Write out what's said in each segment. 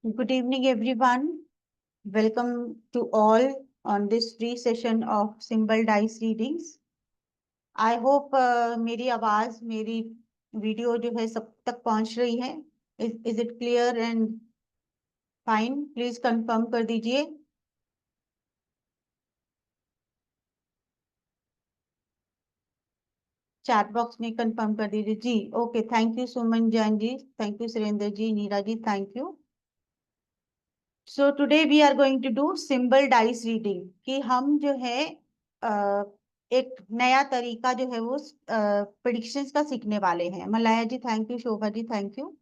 Good evening, everyone. Welcome to all on this free session of symbol dice readings. I hope मेरी आवाज मेरी video जो है सब तक पहुंच रही है. Is it clear and fine? Please confirm कर दीजिए. चैट बॉक्स में कंफर्म कर दीजिए जी. Okay, thank you Suman Jain ji, thank you Surendra ji, Neera ji, thank you. So today we are going to do symbol dice reading कि हम जो है अ, एक नया तरीका जो है वो प्रिडिक्शंस का सीखने वाले हैं. Malaya ji thank you, Shobha ji thank you.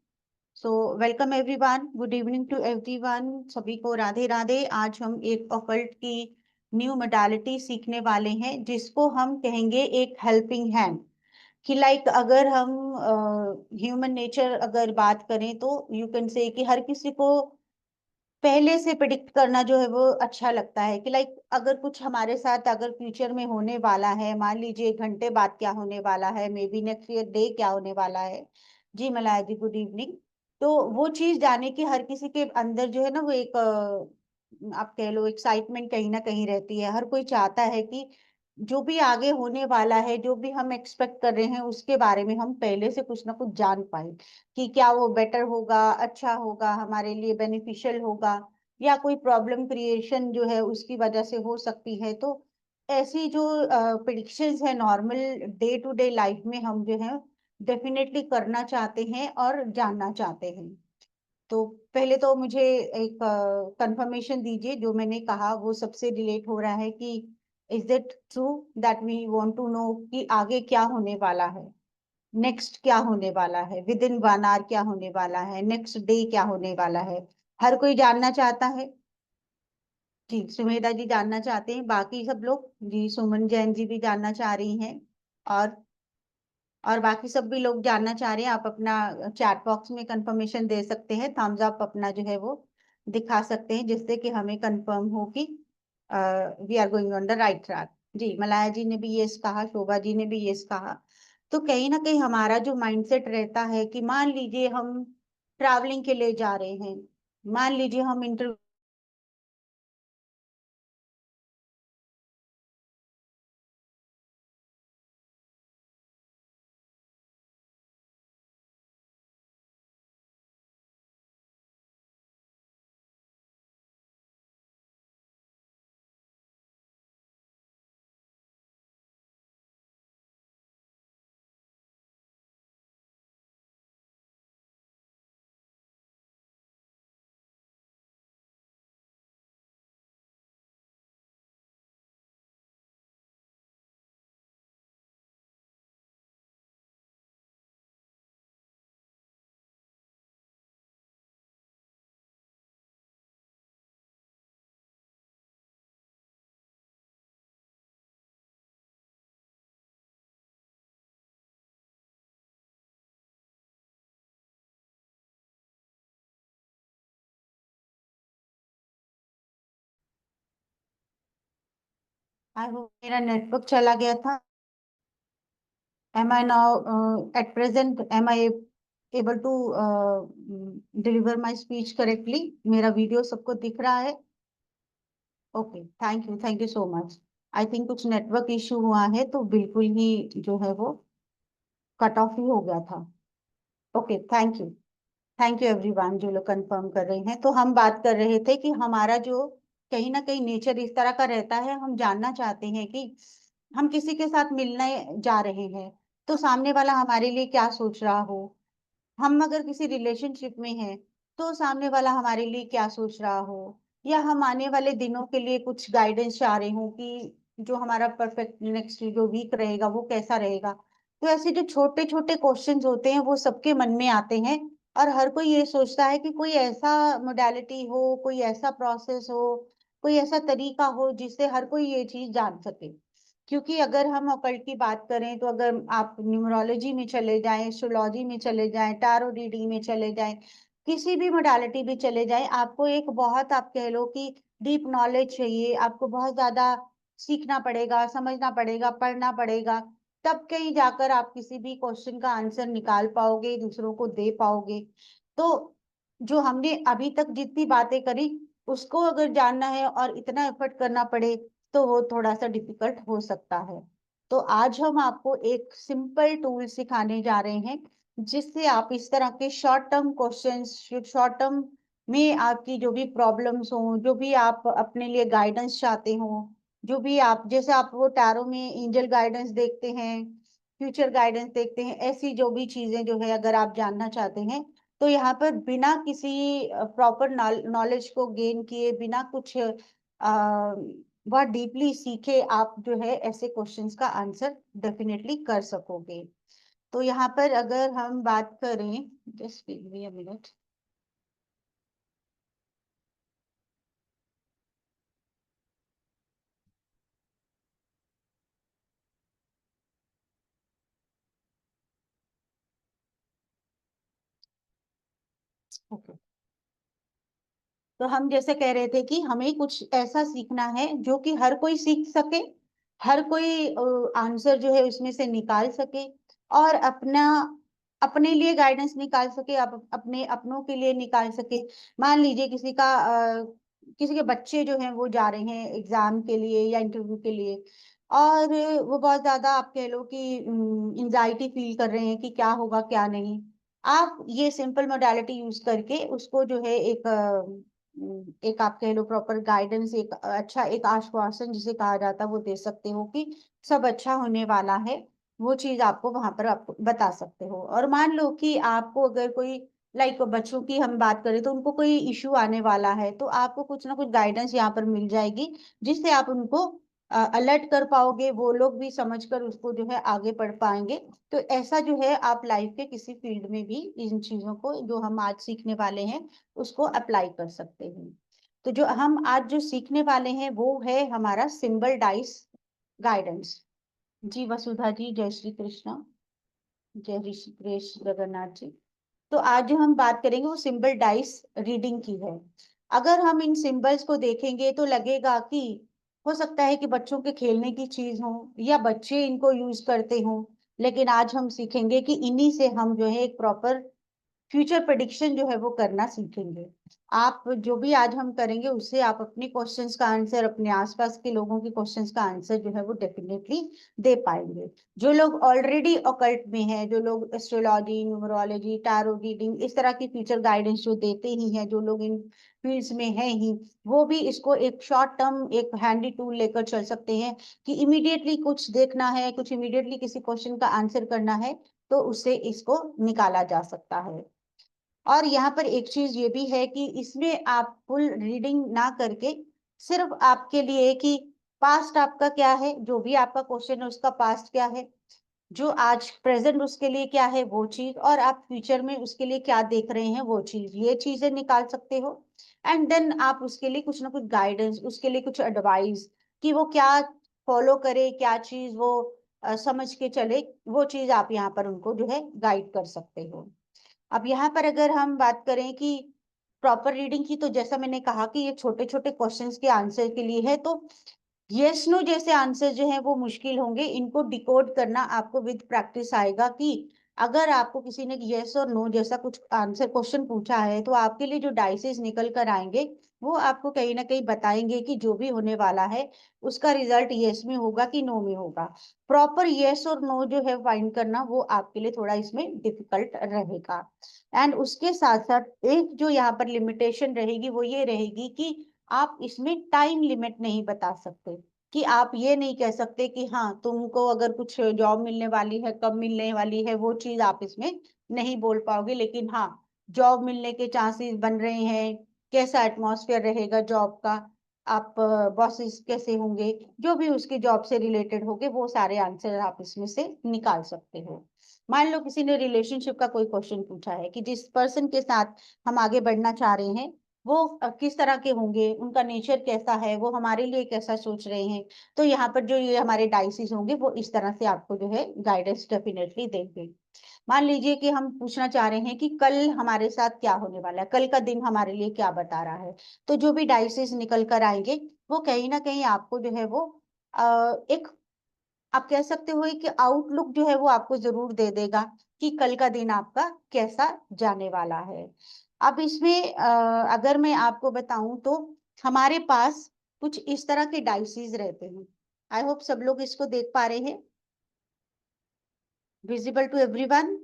So welcome everyone, good evening to everyone. सभी को राधे राधे. आज हम एक ऑकल्ट की न्यू मोडालिटी सीखने वाले हैं जिसको हम कहेंगे एक हेल्पिंग हैंड. कि लाइक अगर हम ह्यूमन नेचर अगर बात करें तो यू कैन से कि हर किसी को पहले से प्रिडिक्ट करना जो है वो अच्छा लगता है. कि लाइक अगर कुछ हमारे साथ अगर फ्यूचर में होने वाला है, मान लीजिए एक घंटे बाद क्या होने वाला है, may be next year day क्या होने वाला है. जी मलाया जी गुड इवनिंग. तो वो चीज जाने की हर किसी के अंदर जो है ना वो एक आप कह लो एक्साइटमेंट कहीं ना कहीं रहती है. हर कोई चाहता है कि जो भी आगे होने वाला है, जो भी हम एक्सपेक्ट कर रहे हैं उसके बारे में हम पहले से कुछ ना कुछ जान पाए. कि क्या वो बेटर होगा, अच्छा होगा, हमारे लिए बेनिफिशियल होगा, या कोई प्रॉब्लम क्रिएशन जो है उसकी वजह से हो सकती है. तो ऐसी जो प्रिडिक्शंस है normal day to day life में हम जो है डेफिनेटली करना चाहते हैं और जानना चाहते हैं. तो पहले तो मुझे एक कंफर्मेशन दीजिए जो मैंने कहा वो सबसे रिलेट हो रहा है कि is it true that we want to know कि आगे क्या होने वाला है, नेक्स्ट क्या होने वाला है, विद इन 1 आवर क्या होने वाला है, नेक्स्ट डे क्या होने वाला है. हर कोई जानना चाहता है. जी सुमेधा जी जानना चाहते हैं, बाकी सब लोग जी सुमन जैन जी भी जानना चाह रही हैं. और और बाकी सब भी लोग जानना चाह रहे हैं. आप अपना चैट बॉक्स में कंफर्मेशन दे सकते हैं, थम्स अप अपना जो है वो दिखा सकते हैं जिससे कि हमें कंफर्म हो कि we are going on the right track. जी मलाया जी ने भी यस कहा, शोभा जी ने भी यस कहा. तो कहीं ना कहीं हमारा जो माइंडसेट रहता है कि मान लीजिए हम ट्रैवलिंग के लिए जा रहे हैं, मान लीजिए हम इंटर आई होप मेरा नेटवर्क चला गया था. am I now at present am I able to deliver my speech correctly? मेरा वीडियो सबको दिख रहा है? Okay, thank you so much. I think कुछ नेटवर्क इशू हुआ है तो बिल्कुल ही जो है वो कट ऑफ ही हो गया था. ओके, थैंक यू एवरीवन जो लोग कंफर्म कर रहे हैं. तो हम बात कर रहे थे कि हमारा जो कहीं ना कहीं नेचर इस तरह का रहता है, हम जानना चाहते हैं कि हम किसी के साथ मिलने जा रहे हैं तो सामने वाला हमारे लिए क्या सोच रहा हो. हम अगर किसी रिलेशनशिप में हैं तो सामने वाला हमारे लिए क्या सोच रहा हो, या हम आने वाले दिनों के लिए कुछ गाइडेंस चाह रहे हो कि जो हमारा परफेक्ट नेक्स्ट जो वीक रहेगा वो कैसा रहेगा. तो ऐसे जो छोटे छोटे क्वेश्चंस होते हैं वो सबके मन में आते हैं. और हर कोई ये सोचता है कि कोई ऐसा मोडालिटी हो, कोई ऐसा प्रोसेस हो, कोई ऐसा तरीका हो जिससे हर कोई ये चीज जान सके. क्योंकि अगर हम ऑकल्ट की बात करें तो अगर आप न्यूमरोलॉजी में चले जाएं, एस्ट्रोलॉजी में चले जाएं, टारो रीडिंग में चले जाएं, किसी भी मोडालिटी में चले जाएं, आपको एक बहुत आप कह लो कि डीप नॉलेज चाहिए. आपको बहुत ज्यादा सीखना पड़ेगा, समझना पड़ेगा, पढ़ना पड़ेगा. तब कहीं जाकर आप किसी भी क्वेश्चन का आंसर निकाल पाओगे, दूसरों को दे पाओगे. तो जो हमने अभी तक जितनी बातें करी उसको अगर जानना है और इतना एफर्ट करना पड़े तो वो थोड़ा सा डिफिकल्ट हो सकता है। तो आज हम आपको एक सिंपल टूल सिखाने जा रहे हैं जिससे आप इस तरह के short term questions, short term में आपकी जो भी प्रॉब्लम्स हो, जो भी आप अपने लिए गाइडेंस चाहते हो, जो भी आप, जैसे आप वो टैरो में एंजल गाइडेंस देखते हैं, फ्यूचर गाइडेंस देखते हैं, ऐसी जो भी चीजें जो है अगर आप जानना चाहते हैं तो यहाँ पर बिना किसी प्रॉपर नॉलेज को गेन किए, बिना कुछ बहुत डीपली सीखे, आप जो है ऐसे क्वेश्चंस का आंसर डेफिनेटली कर सकोगे। तो यहाँ पर अगर हम बात करें, जस्ट गिव मी अ मिनट। ओके, तो हम जैसे कह रहे थे कि हमें कुछ ऐसा सीखना है जो कि हर कोई सीख सके, हर कोई आंसर जो है उसमें से निकाल सके और अपना, अपने लिए गाइडेंस निकाल सके, अपने अपनों के लिए निकाल सके। मान लीजिए किसी के बच्चे जो हैं वो जा रहे हैं एग्जाम के लिए या इंटरव्यू के लिए, और वो बहुत ज्यादा, आप कह लो कि इंजाइटी फील कर रहे हैं कि क्या होगा क्या नहीं। आप ये सिंपल मोडालिटी यूज करके उसको जो है एक आप कह लो प्रॉपर गाइडेंस, एक अच्छा एक आश्वासन जिसे कहा जाता है वो दे सकते हो कि सब अच्छा होने वाला है। वो चीज आपको वहां पर आपको बता सकते हो। और मान लो कि आपको अगर कोई, लाइक बच्चों की हम बात करें तो उनको कोई इश्यू आने वाला है तो आपको कुछ ना कुछ गाइडेंस यहाँ पर मिल जाएगी जिससे आप उनको अलर्ट कर पाओगे, वो लोग भी समझकर उसको जो है आगे बढ़ पाएंगे। तो ऐसा जो है आप लाइफ के किसी फील्ड में भी इन चीजों को जो हम आज सीखने वाले हैं उसको अप्लाई कर सकते हैं। तो जो हम आज जो सीखने वाले हैं वो है हमारा सिंबल डाइस गाइडेंस। जी वसुधा जी, जय श्री कृष्ण, जय ऋषिकेश जगन्नाथ जी। तो आज जो हम बात करेंगे वो सिंबल डाइस रीडिंग की है। अगर हम इन सिंबल्स को देखेंगे तो लगेगा कि हो सकता है कि बच्चों के खेलने की चीज हो या बच्चे इनको यूज करते हो, लेकिन आज हम सीखेंगे कि इन्हीं से हम जो है एक प्रॉपर फ्यूचर प्रेडिक्शन जो है वो करना सीखेंगे। आप जो भी आज हम करेंगे उससे आप अपने क्वेश्चंस का आंसर, अपने आसपास के लोगों के क्वेश्चंस का आंसर जो है वो डेफिनेटली दे पाएंगे। जो लोग ऑलरेडी ऑकल्ट में हैं, जो लोग एस्ट्रोलॉजी, न्यूमरोलॉजी, टैरो रीडिंग, इस तरह की फ्यूचर गाइडेंस जो देते ही हैं, जो लोग इन फील्ड्स में हैं ही, वो भी इसको एक शॉर्ट टर्म एक हैंडी टूल लेकर चल सकते हैं कि इमीडिएटली कुछ देखना है, कुछ इमीडिएटली किसी क्वेश्चन का आंसर करना है तो उससे इसको निकाला जा सकता है। और यहाँ पर एक चीज ये भी है कि इसमें आप फुल रीडिंग ना करके सिर्फ आपके लिए कि पास्ट आपका क्या है, जो भी आपका क्वेश्चन है उसका पास्ट क्या है, जो आज प्रेजेंट उसके लिए क्या है वो चीज, और आप फ्यूचर में उसके लिए क्या देख रहे हैं वो चीज, ये चीजें निकाल सकते हो। एंड देन आप उसके लिए कुछ ना कुछ गाइडेंस, उसके लिए कुछ एडवाइस कि वो क्या फॉलो करे, क्या चीज वो समझ के चले, वो चीज आप यहाँ पर उनको जो है गाइड कर सकते हो। अब यहाँ पर अगर हम बात करें कि प्रॉपर रीडिंग की, तो जैसा मैंने कहा कि ये छोटे छोटे क्वेश्चंस के आंसर के लिए है, तो यस नो जैसे आंसर जो है वो मुश्किल होंगे, इनको डिकोड करना आपको विद प्रैक्टिस आएगा कि अगर आपको किसी ने यस और नो जैसा कुछ आंसर क्वेश्चन पूछा है तो आपके लिए जो डाइसेस निकल कर आएंगे वो आपको कहीं ना कहीं बताएंगे कि जो भी होने वाला है उसका रिजल्ट यस में होगा कि नो में होगा। प्रॉपर यस और नो जो है फाइंड करना वो आपके लिए थोड़ा इसमें डिफिकल्ट रहेगा। एंड उसके साथ साथ एक जो यहाँ पर लिमिटेशन रहेगी वो ये रहेगी कि आप इसमें टाइम लिमिट नहीं बता सकते, कि आप ये नहीं कह सकते कि हाँ तुमको अगर कुछ जॉब मिलने वाली है, कब मिलने वाली है, वो चीज आप इसमें नहीं बोल पाओगे। लेकिन हाँ, जॉब मिलने के चांसेस बन रहे हैं, कैसा एटमॉस्फेयर रहेगा जॉब का, आप बॉसेस कैसे होंगे, जो भी उसकी जॉब से रिलेटेड होंगे वो सारे आंसर आप इसमें से निकाल सकते हो। मान लो किसी ने रिलेशनशिप का कोई क्वेश्चन पूछा है कि जिस पर्सन के साथ हम आगे बढ़ना चाह रहे हैं वो किस तरह के होंगे, उनका नेचर कैसा है, वो हमारे लिए कैसा सोच रहे हैं, तो यहाँ पर जो ये हमारे डाइसिस होंगे वो इस तरह से आपको जो है गाइडेंस डेफिनेटली देंगे। मान लीजिए कि हम पूछना चाह रहे हैं कि कल हमारे साथ क्या होने वाला है, कल का दिन हमारे लिए क्या बता रहा है, तो जो भी डाइसिस निकल कर आएंगे वो कहीं ना कहीं आपको जो है वो एक, आप कह सकते हो कि आउटलुक जो है वो आपको जरूर दे देगा कि कल का दिन आपका कैसा जाने वाला है। अब इसमें अगर मैं आपको बताऊं तो हमारे पास कुछ इस तरह के डाइसेस रहते हैं। आई होप सब लोग इसको देख पा रहे हैं। Visible to everyone?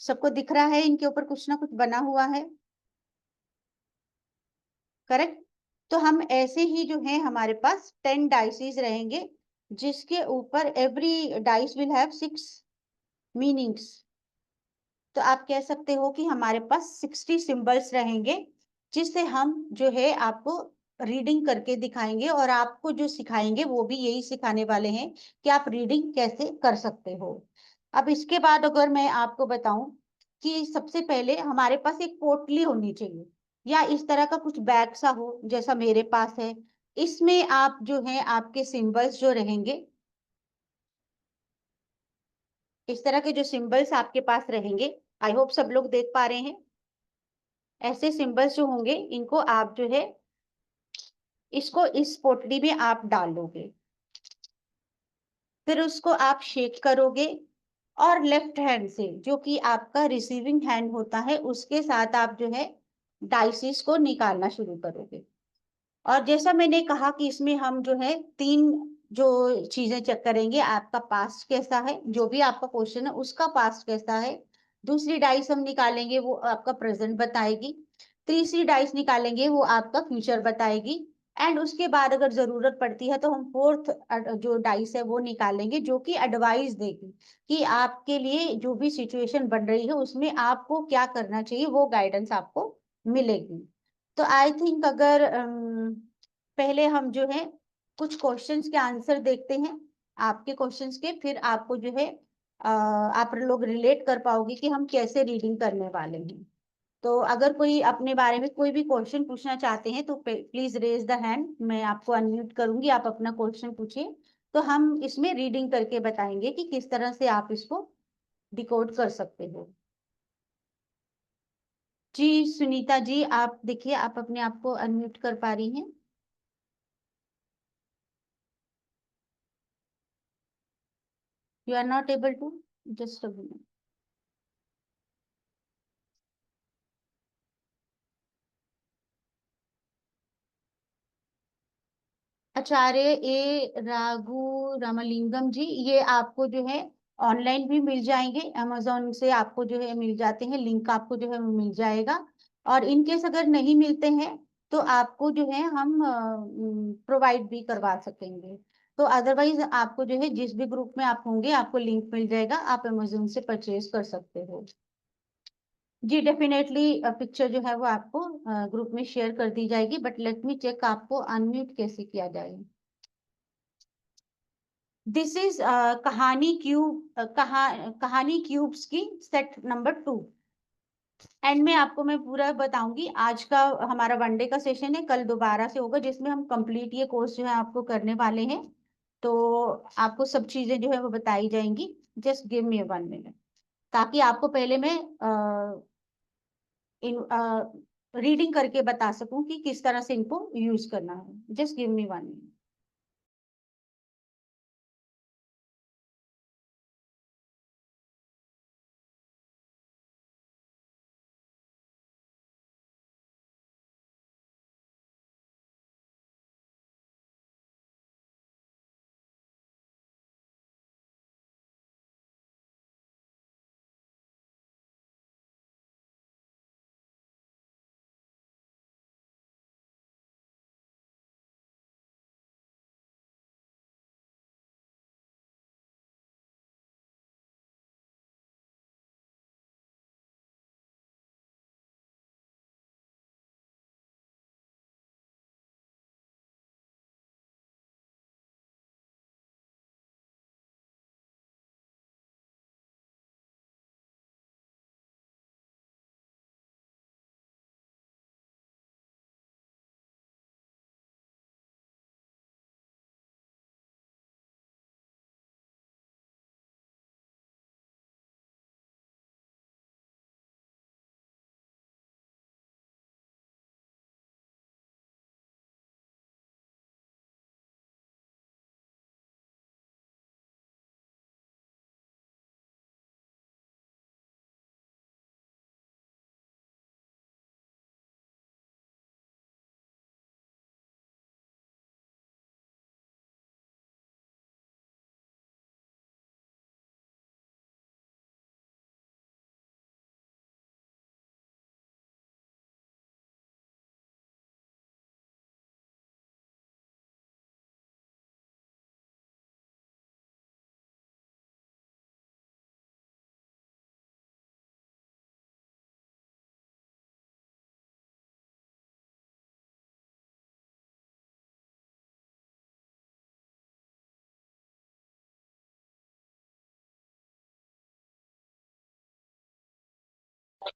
सबको दिख रहा है इनके ऊपर कुछ ना कुछ बना हुआ है, करेक्ट? तो हम ऐसे ही जो है हमारे पास 10 डाइसेस रहेंगे, जिसके ऊपर every dice will have 6 meanings. तो आप कह सकते हो कि हमारे पास 60 सिंबल्स रहेंगे, जिससे हम जो है आपको रीडिंग करके दिखाएंगे, और आपको जो सिखाएंगे वो भी यही सिखाने वाले हैं कि आप रीडिंग कैसे कर सकते हो। अब इसके बाद अगर मैं आपको बताऊं कि सबसे पहले हमारे पास एक पोटली होनी चाहिए, या इस तरह का कुछ बैग सा हो जैसा मेरे पास है। इसमें आप जो है आपके सिंबल्स जो रहेंगे, इस तरह के जो सिंबल्स आपके पास रहेंगे, आई होप सब लोग देख पा रहे हैं। ऐसे सिंबल्स जो होंगे इनको आप जो है इसको इस पोटली में आप डाल लोगे, फिर उसको आप शेक करोगे, और लेफ्ट हैंड से जो कि आपका रिसीविंग हैंड होता है उसके साथ आप जो है डाइसिस को निकालना शुरू करोगे। और जैसा मैंने कहा कि इसमें हम जो है 3 जो चीजें चेक करेंगे, आपका पास्ट कैसा है, जो भी आपका क्वेश्चन है उसका पास्ट कैसा है। दूसरी डाइस हम निकालेंगे वो आपका प्रेजेंट बताएगी। तीसरी डाइस निकालेंगे वो आपका फ्यूचर बताएगी। एंड उसके बाद अगर जरूरत पड़ती है तो हम फोर्थ जो डाइस है वो निकालेंगे, जो कि एडवाइस देगी कि आपके लिए जो भी सिचुएशन बन रही है उसमें आपको क्या करना चाहिए, वो गाइडेंस आपको मिलेगी। तो आई थिंक अगर पहले हम जो है कुछ क्वेश्चंस के आंसर देखते हैं आपके क्वेश्चंस के, फिर आपको जो है आप लोग रिलेट कर पाओगे कि हम कैसे रीडिंग करने वाले हैं। तो अगर कोई अपने बारे में कोई भी क्वेश्चन पूछना चाहते हैं तो प्लीज रेज द हैंड, मैं आपको अनम्यूट करूंगी, आप अपना क्वेश्चन पूछिए। तो हम इसमें रीडिंग करके बताएंगे कि किस तरह से आप इसको डिकोड कर सकते हो। जी सुनीता जी, आप देखिए आप अपने आप को अनम्यूट कर पा रही हैं? You are not able to? Just a minute. आचार्य ए राघु रामलिंगम जी, ये आपको जो है ऑनलाइन भी मिल जाएंगे, अमेजोन से आपको जो है मिल जाते हैं, लिंक आपको जो है मिल जाएगा। और इनकेस अगर नहीं मिलते हैं तो आपको जो है हम प्रोवाइड भी करवा सकेंगे। तो अदरवाइज आपको जो है जिस भी ग्रुप में आप होंगे आपको लिंक मिल जाएगा, आप अमेजोन से परचेज कर सकते हो। जी डेफिनेटली पिक्चर जो है वो आपको ग्रुप में शेयर कर दी जाएगी, बट लेट मी चेक आपको अनम्यूट कैसे किया जाए। दिस इज कहानी क्यूब, कहानी क्यूब्स की सेट नंबर 2। एंड में आपको मैं पूरा बताऊंगी। आज का हमारा वनडे का सेशन है, कल दोबारा से होगा जिसमें हम कंप्लीट ये कोर्स जो है आपको करने वाले हैं। तो आपको सब चीजें जो है वो बताई जाएंगी। जस्ट गिव मी 1 मिनट, ताकि आपको पहले मैं इन रीडिंग करके बता सकूं कि किस तरह से इनको यूज करना है। Just give me 1 minute.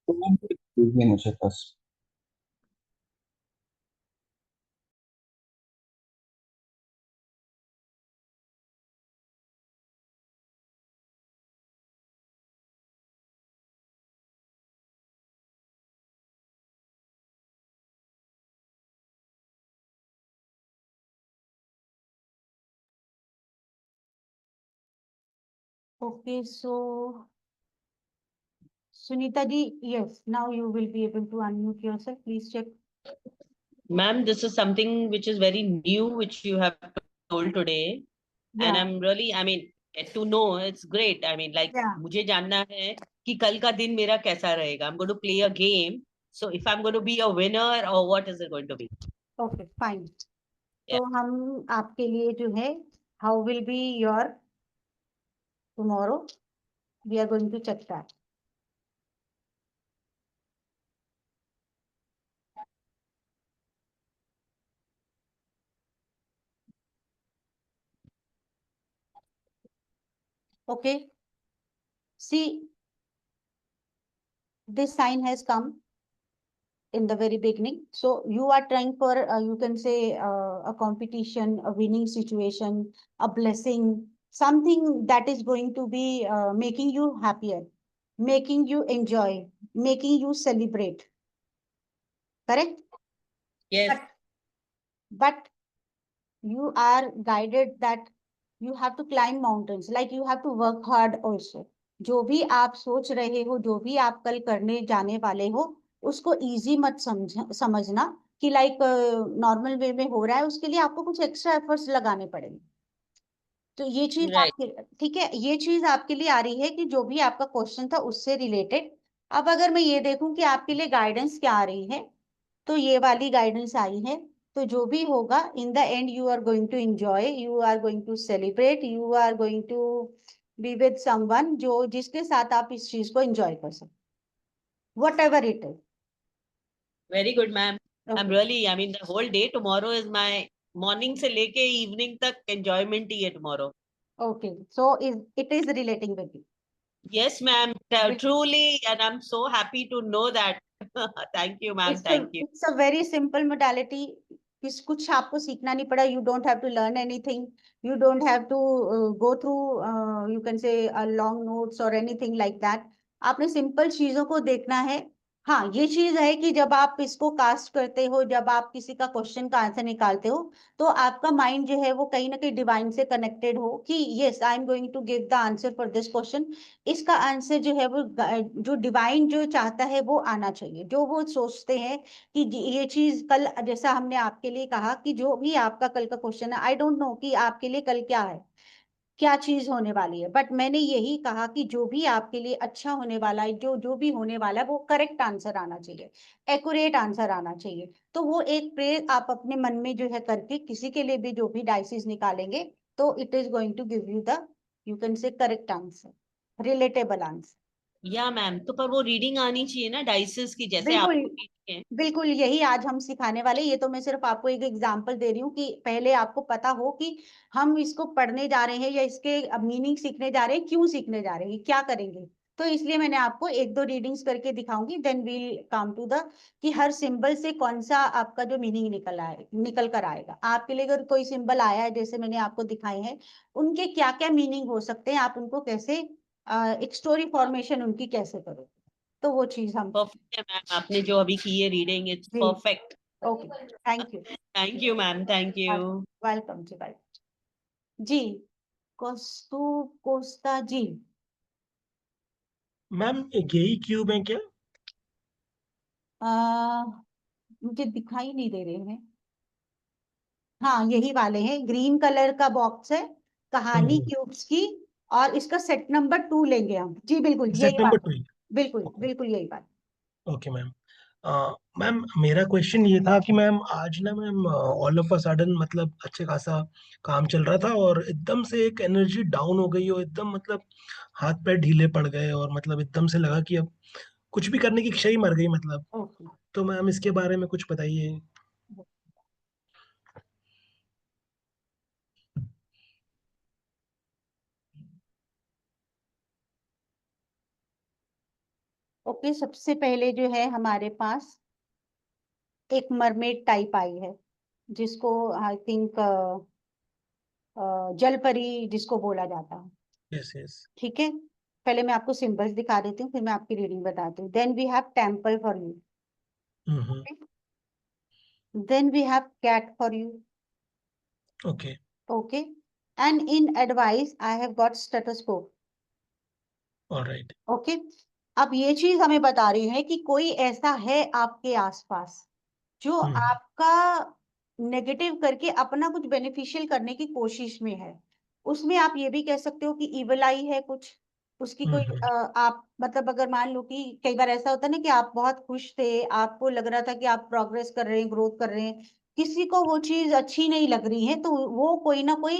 दीजिए मुझे बस। Okay, so Sunita ji, yes, now you will be able to unmute yourself. Please check. Ma'am, this is something which is very new, which you have told today. And Yeah, I'm really, I mean, get to know, it's great. I mean, like, yeah. मुझे जानना है कि कल का दिन मेरा कैसा रहेगा. I'm going to play a game. So if I'm going to be a winner or what is it going to be? Okay, fine. Yeah. तो हम आपके लिए जो है, how will be your tomorrow? We are going to check that. Okay. See, this sign has come in the very beginning. So you are trying for, you can say, a competition, a winning situation, a blessing, something that is going to be making you happier, making you enjoy, making you celebrate. Correct? Yes. But you are guided that you have to climb mountains, like you have to work hard also. जो भी आप सोच रहे हो, जो भी आप कल करने जाने वाले हो, उसको इजी मत समझना कि लाइक नॉर्मल वे में हो रहा है, उसके लिए आपको कुछ एक्स्ट्रा एफर्ट्स लगाने पड़ेंगे. तो ये चीज Right. आपके, ठीक है, ये चीज आपके लिए आ रही है कि जो भी आपका क्वेश्चन था उससे रिलेटेड. अब अगर मैं ये देखूं कि आपके लिए गाइडेंस क्या आ रही है, तो ये वाली गाइडेंस आई है. तो जो भी होगा in the end you are going to enjoy, you are going to celebrate, you are going to be with someone जो जिसके साथ आप इस चीज को एंजॉय कर सकते, what ever it is. Very good, ma'am. I'm okay. really, I mean, the whole day tomorrow is my morning से लेके evening तक enjoyment ही है tomorrow. Okay, so is it is relating with Yes, ma'am. You. Truly, and I'm so happy to know that. Thank you, ma'am. Thank you. It's a very simple modality. कुछ आपको सीखना नहीं पड़ा. You don't have to learn anything. You don't have to go through, you can say, a long notes or anything like that. आपने simple चीजों को देखना है. हाँ, ये चीज है कि जब आप इसको कास्ट करते हो, जब आप किसी का क्वेश्चन का आंसर निकालते हो, तो आपका माइंड जो है वो कहीं ना कहीं डिवाइन से कनेक्टेड हो कि yes, I am going to give the answer for this question. इसका आंसर जो है वो जो डिवाइन जो चाहता है वो आना चाहिए. जो वो सोचते हैं कि ये चीज कल, जैसा हमने आपके लिए कहा कि जो भी आपका कल का क्वेश्चन है, आई डोंट नो कि आपके लिए कल क्या है, क्या चीज होने वाली है, बट मैंने यही कहा कि जो भी आपके लिए अच्छा होने वाला है, जो जो भी होने वाला है, वो करेक्ट आंसर आना चाहिए, एक्यूरेट आंसर आना चाहिए. तो वो एक प्रेयर आप अपने मन में जो है करके किसी के लिए भी जो भी डाइसिस निकालेंगे, तो it is going to give you the, you can say, correct answer, relatable answer. या मैम, तो पर वो रीडिंग आनी चाहिए ना डाइसेस की, जैसे बिल्कुल, आपको रीडिंग है. बिल्कुल यही आज हम सिखाने वाले. ये तो मैं सिर्फ आपको एक एग्जांपल दे रही हूँ कि पहले आपको पता हो कि हम इसको पढ़ने जा रहे हैं या इसके मीनिंग सीखने जा रहे हैं, क्यों सीखने जा रहे हैं, क्या करेंगे. तो इसलिए मैंने आपको एक दो रीडिंग्स करके दिखाऊंगी, then we'll come to the कि हर सिंबल से कौन सा आपका जो मीनिंग निकल कर आएगा. आपके लिए अगर कोई सिंबल आया है जैसे मैंने आपको दिखाए हैं, उनके क्या क्या मीनिंग हो सकते हैं, आप उनको कैसे एक स्टोरी फॉर्मेशन उनकी कैसे करो, तो वो चीज हम. परफेक्ट है मैम, आपने जो अभी की है रीडिंग, इट्स जी. Perfect. Okay, thank you. Thank you ma'am, thank you. Welcome जी, वेलकम जी. कोस्तु कोस्ता जी. मैम यही क्यूब है क्या? आ, मुझे दिखाई नहीं दे रहे हैं. हाँ, यही वाले हैं. ग्रीन कलर का बॉक्स है, कहानी क्यूब्स की. और इसका सेट नंबर 2 लेंगे हम. जी बिल्कुल यही सेट नंबर बात. 2। बिल्कुल बिल्कुल यही बात. Okay ma'am. मैम मेरा क्वेश्चन ये था कि मैम आज ना ma'am all of a sudden मतलब अच्छे खासा काम चल रहा था और एकदम से एक एनर्जी डाउन हो गई और एकदम मतलब हाथ पैर ढीले पड़ गए और मतलब एकदम से लगा कि अब कुछ भी करने की इच्छा ही मर गई मतलब। ओके. तो मैम इसके बारे में कुछ बताइए। ओके, सबसे पहले जो है हमारे पास एक मरमेड टाइप आई है, जिसको आई थिंक जलपरी जिसको बोला जाता है। Yes yes. ठीक है, पहले मैं आपको सिंबल्स दिखा देती हूँ, फिर मैं आपकी रीडिंग बताती हूँ। Then we have temple for you, then we have cat for you. Okay okay, and in advice I have got stethoscope. Alright. Okay, अब ये चीज हमें बता रही है कि कोई ऐसा है आपके आसपास जो आपका नेगेटिव करके अपना कुछ बेनिफिशियल करने की कोशिश में है। उसमें आप ये भी कह सकते हो कि इविल आई है कुछ, उसकी कोई आप मतलब अगर मान लो कि कई बार ऐसा होता है ना कि आप बहुत खुश थे, आपको लग रहा था कि आप प्रोग्रेस कर रहे हैं, ग्रोथ कर रहे हैं, किसी को वो चीज अच्छी नहीं लग रही है, तो वो कोई ना कोई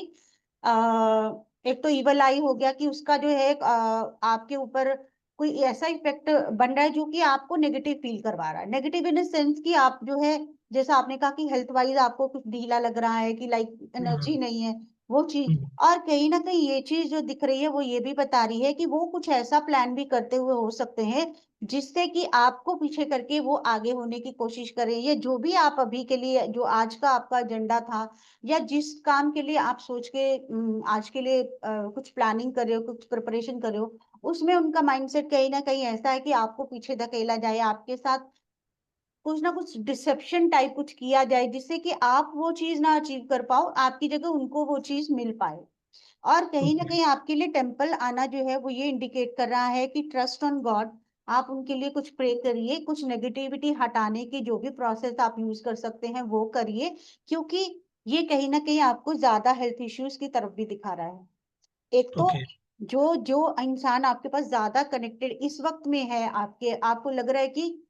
एक तो इवल आई हो गया कि उसका जो है आपके ऊपर कोई ऐसा इफेक्ट बन रहा है जो कि आपको नेगेटिव फील करवा रहा है। नेगेटिव इन सेंस कि आप जो है, जैसा आपने कहा कि हेल्थ वाइज आपको कुछ ढीला लग रहा है, कि लाइक एनर्जी नहीं है, वो चीज। और कहीं ना कहीं ये चीज जो दिख रही है वो ये भी बता रही है कि वो कुछ ऐसा प्लान भी करते हुए हो सकते हैं जिससे कि आपको पीछे करके वो आगे होने की कोशिश करें। ये जो भी आप अभी के लिए, जो आज का आपका एजेंडा था, या जिस काम के लिए आप सोच के आज के लिए कुछ प्लानिंग कर रहे हो, कुछ प्रिपरेशन कर रहे हो, उसमें उनका माइंडसेट कहीं ना कहीं ऐसा है कि आपको पीछे धकेला जाए, आपके साथ कुछ ना कुछ डिसेप्शन टाइप कुछ किया जाए जिससे कि आप वो चीज ना अचीव कर पाओ, आपकी जगह उनको वो चीज मिल पाए। और कहीं ना कहीं आपके लिए टेम्पल आना जो है वो ये इंडिकेट कर रहा है कि ट्रस्ट ऑन गॉड, आप उनके लिए कुछ प्रे करिए, कुछ नेगेटिविटी हटाने की जो भी प्रोसेस आप यूज कर सकते हैं वो करिए, क्योंकि ये कहीं ना कहीं आपको ज्यादा हेल्थ इश्यूज की तरफ भी दिखा रहा है। एक तो ओके जो जो इंसान आपके पास ज्यादा कनेक्टेड इस वक्त में है, आपके आपको लग रहा है कि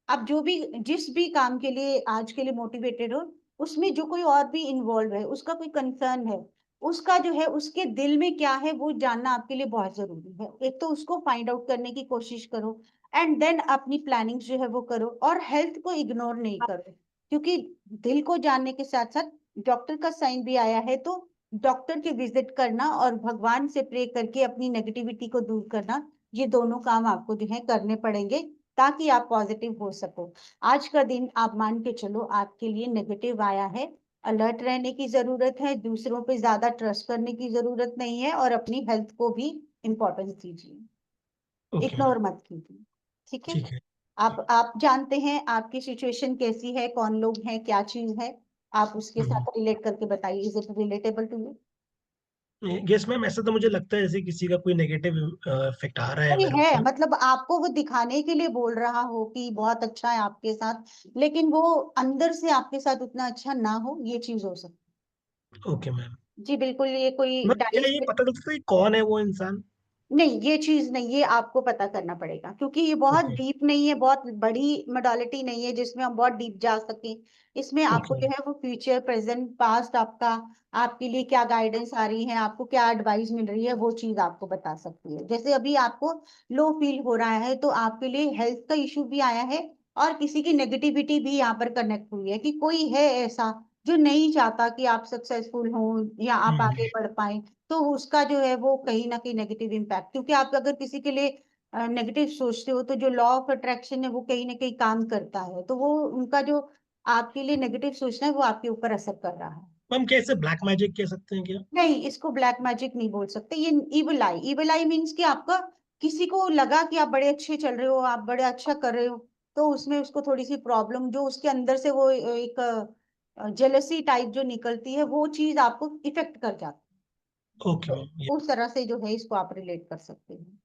आप जो भी जिस भी काम के लिए आज के लिए मोटिवेटेड हो, उसमें जो कोई और भी इन्वॉल्व है, उसका कोई कंसर्न है, उसका जो है उसके दिल में क्या है वो जानना आपके लिए बहुत जरूरी है। एक तो उसको फाइंड आउट करने की कोशिश करो, एंड देन अपनी प्लानिंग जो है वो करो, और हेल्थ को इग्नोर नहीं करो, क्योंकि दिल को जानने के साथ साथ डॉक्टर का साइन भी आया है, तो डॉक्टर के विजिट करना और भगवान से प्रे करके अपनी नेगेटिविटी को दूर करना, ये दोनों काम आपको जो है करने पड़ेंगे ताकि आप पॉजिटिव हो सको। आज का दिन आप मान के चलो आपके लिए नेगेटिव आया है, अलर्ट रहने की जरूरत है, दूसरों पे ज्यादा ट्रस्ट करने की जरूरत नहीं है, और अपनी हेल्थ को भी इम्पोर्टेंस दीजिए, ओके मैम। इग्नोर मत कीजिए। ठीक है, ठीक है। आप जानते हैं आपकी सिचुएशन कैसी है, कौन लोग हैं, क्या चीज है, आप उसके साथ रिलेट करके बताइए, is it relatable to you? Yes ma'am, ऐसा तो मुझे लगता है जैसे किसी का कोई नेगेटिव इफेक्ट आ रहा है कोई मेरे है, ऊपर। मतलब आपको वो दिखाने के लिए बोल रहा हो कि बहुत अच्छा है आपके साथ, लेकिन वो अंदर से आपके साथ उतना अच्छा ना हो, ये चीज हो सकती ओके मैम। है। जी बिल्कुल, ये कोई मैम क्या डाइस, ये पता चल सकता है कौन है वो इंसान? नहीं ये चीज नहीं, ये आपको पता करना पड़ेगा, क्योंकि ये बहुत ओके डीप नहीं है, बहुत बड़ी मोडालिटी नहीं है जिसमें हम बहुत डीप जा सकें। इसमें आपको ओके जो है वो फ्यूचर, प्रेजेंट, पास्ट आपका, आपके लिए क्या गाइडेंस आ रही है, आपको क्या एडवाइस मिल रही है, वो चीज आपको बता सकती है। जैसे अभी आपको लो फील हो रहा है, तो आपके लिए हेल्थ का इशू भी आया है, और किसी की नेगेटिविटी भी यहाँ पर कनेक्ट हुई है कि कोई है ऐसा जो नहीं चाहता कि आप सक्सेसफुल हो या आप आगे बढ़ पाए, तो उसका जो है वो कहीं ना कहीं नेगेटिव इम्पैक्ट, क्योंकि आप अगर किसी के लिए नेगेटिव सोचते हो तो जो लॉ ऑफ अट्रैक्शन है वो कहीं ना कहीं काम करता है, तो वो उनका जो आपके लिए नेगेटिव सोचना है वो आपके ऊपर असर कर रहा है। मैम क्या इसे ब्लैक मैजिक कह सकते हैं क्या? नहीं, इसको ब्लैक मैजिक नहीं बोल सकते, ये evil I. Evil I means कि आपका किसी को लगा कि आप बड़े अच्छे चल रहे हो, आप बड़े अच्छा कर रहे हो, तो उसमें उसको थोड़ी सी प्रॉब्लम, जो उसके अंदर से वो एक जेलसी टाइप जो निकलती है, वो चीज आपको इफेक्ट कर जाती ओके है, मैम। तो उस तरह से जो है इसको आप रिलेट कर सकते हैं।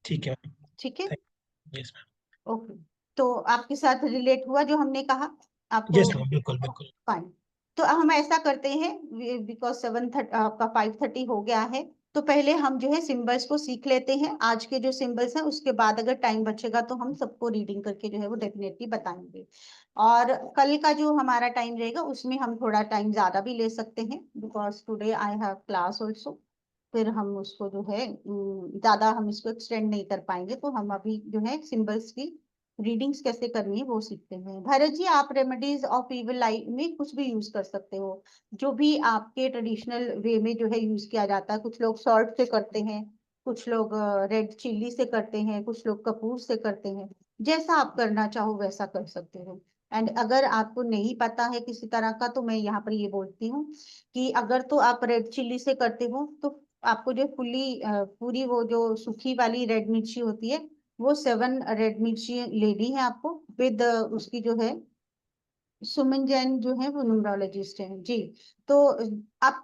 ठीक है मैम। ठीक है, थैंक यस मैम। ओके, तो आपके साथ रिलेट हुआ जो हमने कहा आपको? यस मैम, बिल्कुल बिल्कुल। फाइन, तो अब हम ऐसा करते हैं, बिकॉज 7:30 आपका 5:30 हो गया है, तो पहले हम जो है सिंबल्स को सीख लेते हैं, आज के जो सिंबल्स हैं, उसके बाद अगर टाइम बचेगा तो हम सबको रीडिंग करके जो है वो डेफिनेटली बताएंगे। और कल का जो हमारा टाइम रहेगा उसमें हम थोड़ा टाइम ज्यादा भी ले सकते हैं, because today I have class also, फिर हम उसको जो है ज्यादा हम इसको एक्सटेंड नहीं कर पाएंगे, तो हम अभी जो है सिंबल्स की रीडिंग्स कैसे करनी है वो सीखते हैं। भरत जी, आप रेमेडीज ऑफ इविल आई में कुछ भी यूज कर सकते हो, जो भी आपके ट्रेडिशनल वे में जो है यूज किया जाता है, कुछ लोग सॉल्ट से करते हैं, कुछ लोग रेड चिल्ली से करते हैं, कुछ लोग कपूर से करते हैं। जैसा आप करना चाहो वैसा कर सकते हो। एंड अगर आपको नहीं पता है किसी तरह का, तो मैं यहाँ पर ये बोलती हूँ कि अगर तो आप रेड चिल्ली से करते हो तो आपको जो पूरी वो जो सूखी वाली रेड मिर्ची होती है, वो 7 रेड मिर्ची लेनी है आपको, विद उसकी जो है, सुमन जैन जो है वो न्यूमरोलॉजिस्ट हैं जी। तो आप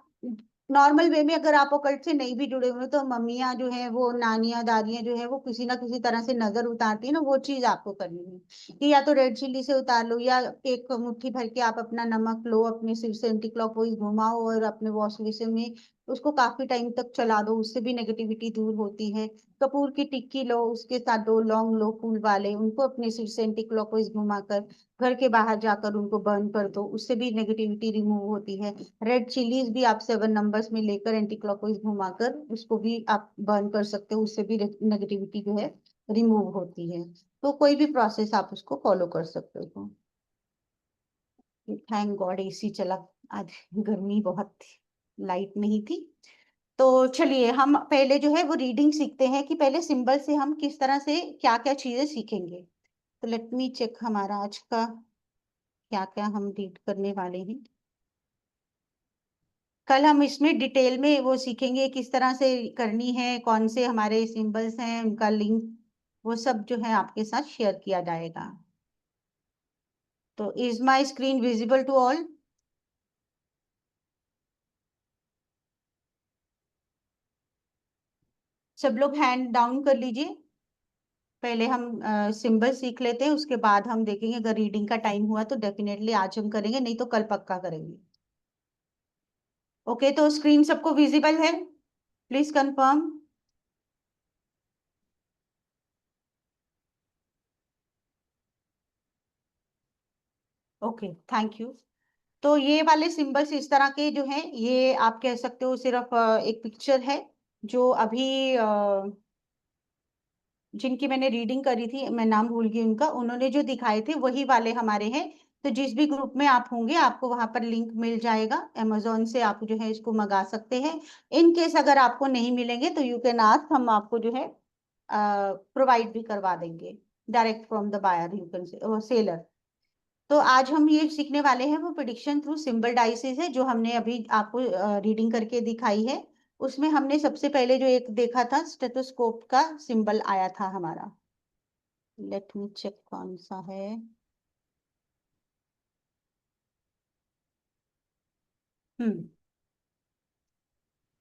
नॉर्मल वे में अगर आप ओकल्ट से नहीं भी जुड़े हुए, तो मम्मियाँ जो है वो, नानियाँ दादियाँ जो है वो किसी ना किसी तरह से नजर उतारती है ना, वो चीज आपको करनी है कि या तो रेड चिल्ली से उतार लो, या एक मुट्ठी भर के आप अपना नमक लो, अपने सिर से एंटी क्लॉकवाइज घुमाओ और अपने वॉश बेसिन में उसको काफी टाइम तक चला दो, उससे भी नेगेटिविटी दूर होती है। कपूर की टिक्की लो, उसके साथ 2 लौंग लो फूल वाले, उनको अपने सिर से एंटी क्लॉकवाइज घुमाकर घर के बाहर जाकर उनको बर्न कर दो, उससे भी नेगेटिविटी रिमूव होती है। रेड चिलीज भी आप 7 नंबर्स में लेकर एंटी क्लॉकवाइज घुमाकर उसको भी आप बर्न कर सकते हो, उससे भी नेगेटिविटी जो है रिमूव होती है। तो कोई भी प्रोसेस आप उसको फॉलो कर सकते हो। थैंक गॉड एसी चला, आज गर्मी बहुत थी, लाइट नहीं थी। तो चलिए हम पहले जो है वो रीडिंग सीखते हैं कि पहले सिंबल से हम किस तरह से क्या क्या चीजें सीखेंगे। तो लेट मी चेक हमारा आज का क्या क्या हम रीड करने वाले हैं। कल हम इसमें डिटेल में वो सीखेंगे किस तरह से करनी है, कौन से हमारे सिंबल्स हैं, उनका लिंक, वो सब जो है आपके साथ शेयर किया जाएगा। तो is my screen visible to all? सब लोग हैंड डाउन कर लीजिए। पहले हम सिंबल सीख लेते हैं, उसके बाद हम देखेंगे, अगर रीडिंग का टाइम हुआ तो डेफिनेटली आज हम करेंगे, नहीं तो कल पक्का करेंगे। ओके, तो स्क्रीन सबको विजिबल है? Please confirm. Okay, thank you. तो ये वाले सिंबल्स इस तरह के जो हैं, ये आप कह सकते हो सिर्फ एक पिक्चर है, जो अभी जिनकी मैंने रीडिंग करी थी, मैं नाम भूल गई उनका, उन्होंने जो दिखाए थे वही वाले हमारे हैं। तो जिस भी ग्रुप में आप होंगे आपको वहां पर लिंक मिल जाएगा, अमेजोन से आप जो है इसको मंगा सकते हैं। इन केस अगर आपको नहीं मिलेंगे तो यू कैन आस्क, हम आपको जो है प्रोवाइड भी करवा देंगे direct from the buyer, you can seller. तो आज हम ये सीखने वाले हैं वो प्रिडिक्शन थ्रू सिंबल डाइसेस है, जो हमने अभी आपको रीडिंग करके दिखाई है। उसमें हमने सबसे पहले जो एक देखा था, स्टेथोस्कोप का सिंबल आया था हमारा। लेट मी चेक कौन सा है। हम्म,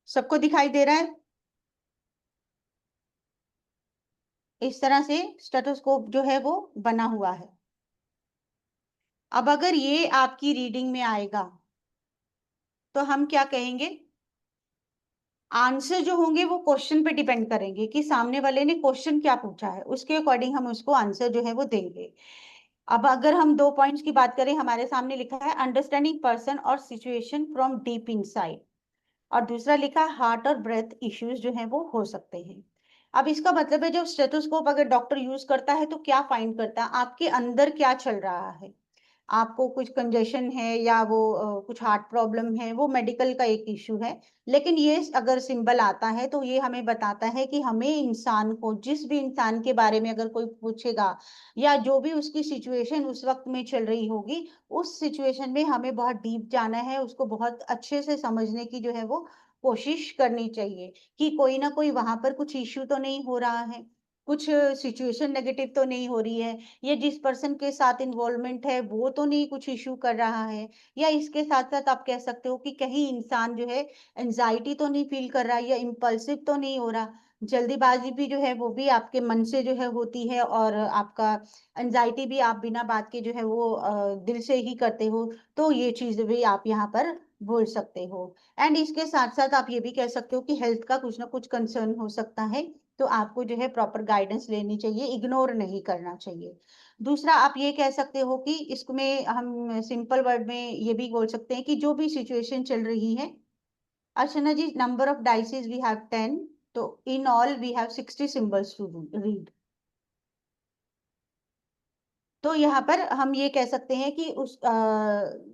सबको दिखाई दे रहा है? इस तरह से स्टेथोस्कोप जो है वो बना हुआ है। अब अगर ये आपकी रीडिंग में आएगा तो हम क्या कहेंगे, आंसर जो होंगे वो क्वेश्चन पे डिपेंड करेंगे कि सामने वाले ने क्वेश्चन क्या पूछा है, उसके अकॉर्डिंग हम उसको आंसर जो है वो देंगे। अब अगर हम 2 पॉइंट्स की बात करें, हमारे सामने लिखा है अंडरस्टैंडिंग पर्सन और सिचुएशन फ्रॉम डीप इनसाइड, और दूसरा लिखा हार्ट और ब्रेथ इश्यूज जो है वो हो सकते हैं। अब इसका मतलब है जब स्टेथोस्कोप अगर डॉक्टर यूज करता है तो क्या फाइंड करता है, आपके अंदर क्या चल रहा है, आपको कुछ कंजेशन है या वो कुछ हार्ट प्रॉब्लम है, वो मेडिकल का एक इश्यू है। लेकिन ये अगर सिंबल आता है तो ये हमें बताता है कि हमें इंसान को, जिस भी इंसान के बारे में अगर कोई पूछेगा या जो भी उसकी सिचुएशन उस वक्त में चल रही होगी, उस सिचुएशन में हमें बहुत डीप जाना है, उसको बहुत अच्छे से समझने की जो है वो कोशिश करनी चाहिए कि कोई ना कोई वहां पर कुछ इश्यू तो नहीं हो रहा है, कुछ सिचुएशन नेगेटिव तो नहीं हो रही है, ये जिस पर्सन के साथ इन्वॉल्वमेंट है वो तो नहीं कुछ इश्यू कर रहा है, या इसके साथ साथ आप कह सकते हो कि कहीं इंसान जो है एंजाइटी तो नहीं फील कर रहा है, या इम्पल्सिव तो नहीं हो रहा। जल्दीबाजी भी जो है वो भी आपके मन से जो है होती है, और आपका एंजाइटी भी आप बिना बात के जो है वो दिल से ही करते हो। तो ये चीज भी आप यहाँ पर बोल सकते हो। एंड इसके साथ साथ आप ये भी कह सकते हो कि हेल्थ का कुछ ना कुछ कंसर्न हो सकता है, तो आपको जो है प्रॉपर गाइडेंस लेनी चाहिए, इग्नोर नहीं करना चाहिए। दूसरा आप ये कह सकते हो कि इसमें हम सिंपल वर्ड में ये भी बोल सकते हैं कि जो भी सिचुएशन चल रही है, Archana ji number of dices we have 10, तो in all we have 60 symbols to read. तो यहाँ पर हम ये कह सकते हैं कि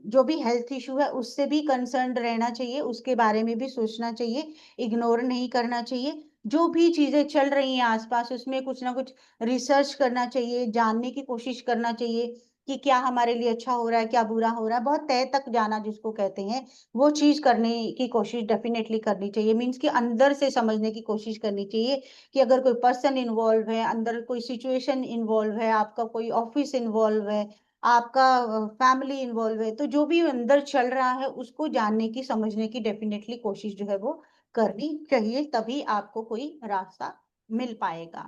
जो भी हेल्थ इशू है उससे भी कंसर्न रहना चाहिए, उसके बारे में भी सोचना चाहिए, इग्नोर नहीं करना चाहिए। जो भी चीजें चल रही हैं आसपास, उसमें कुछ ना कुछ रिसर्च करना चाहिए, जानने की कोशिश करना चाहिए कि क्या हमारे लिए अच्छा हो रहा है, क्या बुरा हो रहा है। बहुत तह तक जाना जिसको कहते हैं, वो चीज करने की कोशिश डेफिनेटली करनी चाहिए। मीन्स कि अंदर से समझने की कोशिश करनी चाहिए कि अगर कोई पर्सन इन्वॉल्व है, अंदर कोई सिचुएशन इन्वॉल्व है, आपका कोई ऑफिस इन्वॉल्व है, आपका फैमिली इन्वॉल्व है, तो जो भी अंदर चल रहा है उसको जानने की, समझने की डेफिनेटली कोशिश जो है वो करनी चाहिए, तभी आपको कोई रास्ता मिल पाएगा।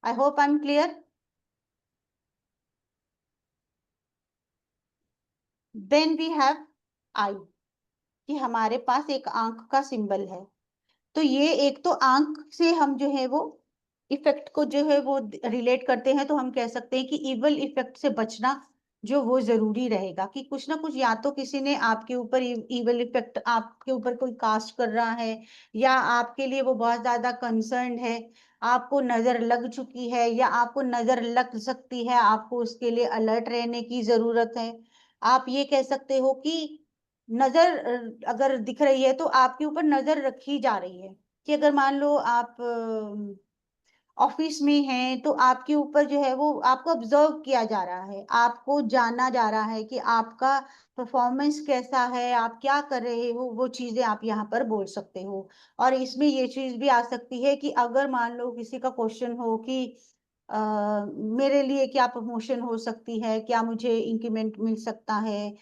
I hope I am clear. Then we have eye, कि हमारे पास एक आंख का सिंबल है। तो ये एक तो आंख से हम जो है वो इफेक्ट को जो है वो रिलेट करते हैं, तो हम कह सकते हैं कि इवल इफेक्ट से बचना जो वो जरूरी रहेगा, कि कुछ ना कुछ या तो किसी ने आपके ऊपर इवल इफेक्ट आपके ऊपर कोई कास्ट कर रहा है, या आपके लिए वो बहुत ज्यादा कंसर्न है, आपको नजर लग चुकी है या आपको नजर लग सकती है, आपको उसके लिए अलर्ट रहने की जरूरत है। आप ये कह सकते हो कि नजर अगर दिख रही है तो आपके ऊपर नजर रखी जा रही है, कि अगर मान लो आप ऑफिस में हैं तो आपके ऊपर जो है वो आपको ऑब्जर्व किया जा रहा है, आपको जाना जा रहा है कि आपका परफॉर्मेंस कैसा है, आप क्या कर रहे हो, वो चीजें आप यहाँ पर बोल सकते हो। और इसमें ये चीज भी आ सकती है कि अगर मान लो किसी का क्वेश्चन हो कि मेरे लिए क्या प्रमोशन हो सकती है, क्या मुझे इंक्रीमेंट मिल सकता है,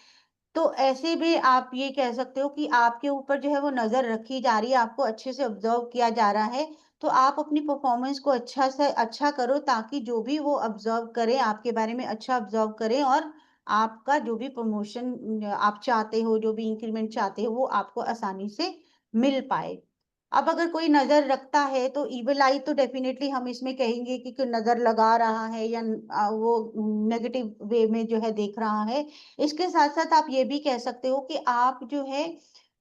तो ऐसे भी आप ये कह सकते हो कि आपके ऊपर जो है वो नजर रखी जा रही है, आपको अच्छे से ऑब्जर्व किया जा रहा है। तो आप अपनी परफॉर्मेंस को अच्छा से अच्छा करो, ताकि जो भी वो ऑब्जर्व करें आपके बारे में अच्छा ऑब्जर्व करें, और आपका जो भी प्रमोशन आप चाहते हो, जो भी इंक्रीमेंट चाहते हो, वो आपको आसानी से मिल पाए। अब अगर कोई नजर रखता है तो इविल आई तो डेफिनेटली हम इसमें कहेंगे कि कोई नजर लगा रहा है या वो नेगेटिव वे में जो है देख रहा है। इसके साथ साथ आप ये भी कह सकते हो कि आप जो है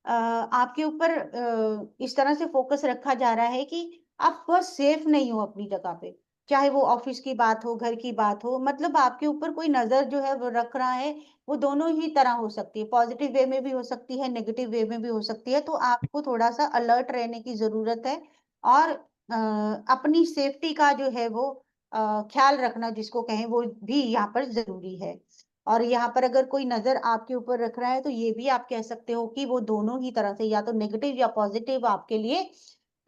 आपके ऊपर इस तरह से फोकस रखा जा रहा है कि आप बस सेफ नहीं हो अपनी जगह पे, चाहे वो ऑफिस की बात हो, घर की बात हो, मतलब आपके ऊपर कोई नजर जो है वो रख रहा है। वो दोनों ही तरह हो सकती है, पॉजिटिव वे में भी हो सकती है, नेगेटिव वे में भी हो सकती है। तो आपको थोड़ा सा अलर्ट रहने की जरूरत है, और अपनी सेफ्टी का जो है वो ख्याल रखना जिसको कहें, वो भी यहाँ पर जरूरी है। और यहाँ पर अगर कोई नजर आपके ऊपर रख रहा है तो ये भी आप कह सकते हो कि वो दोनों ही तरह से, या तो नेगेटिव या पॉजिटिव आपके लिए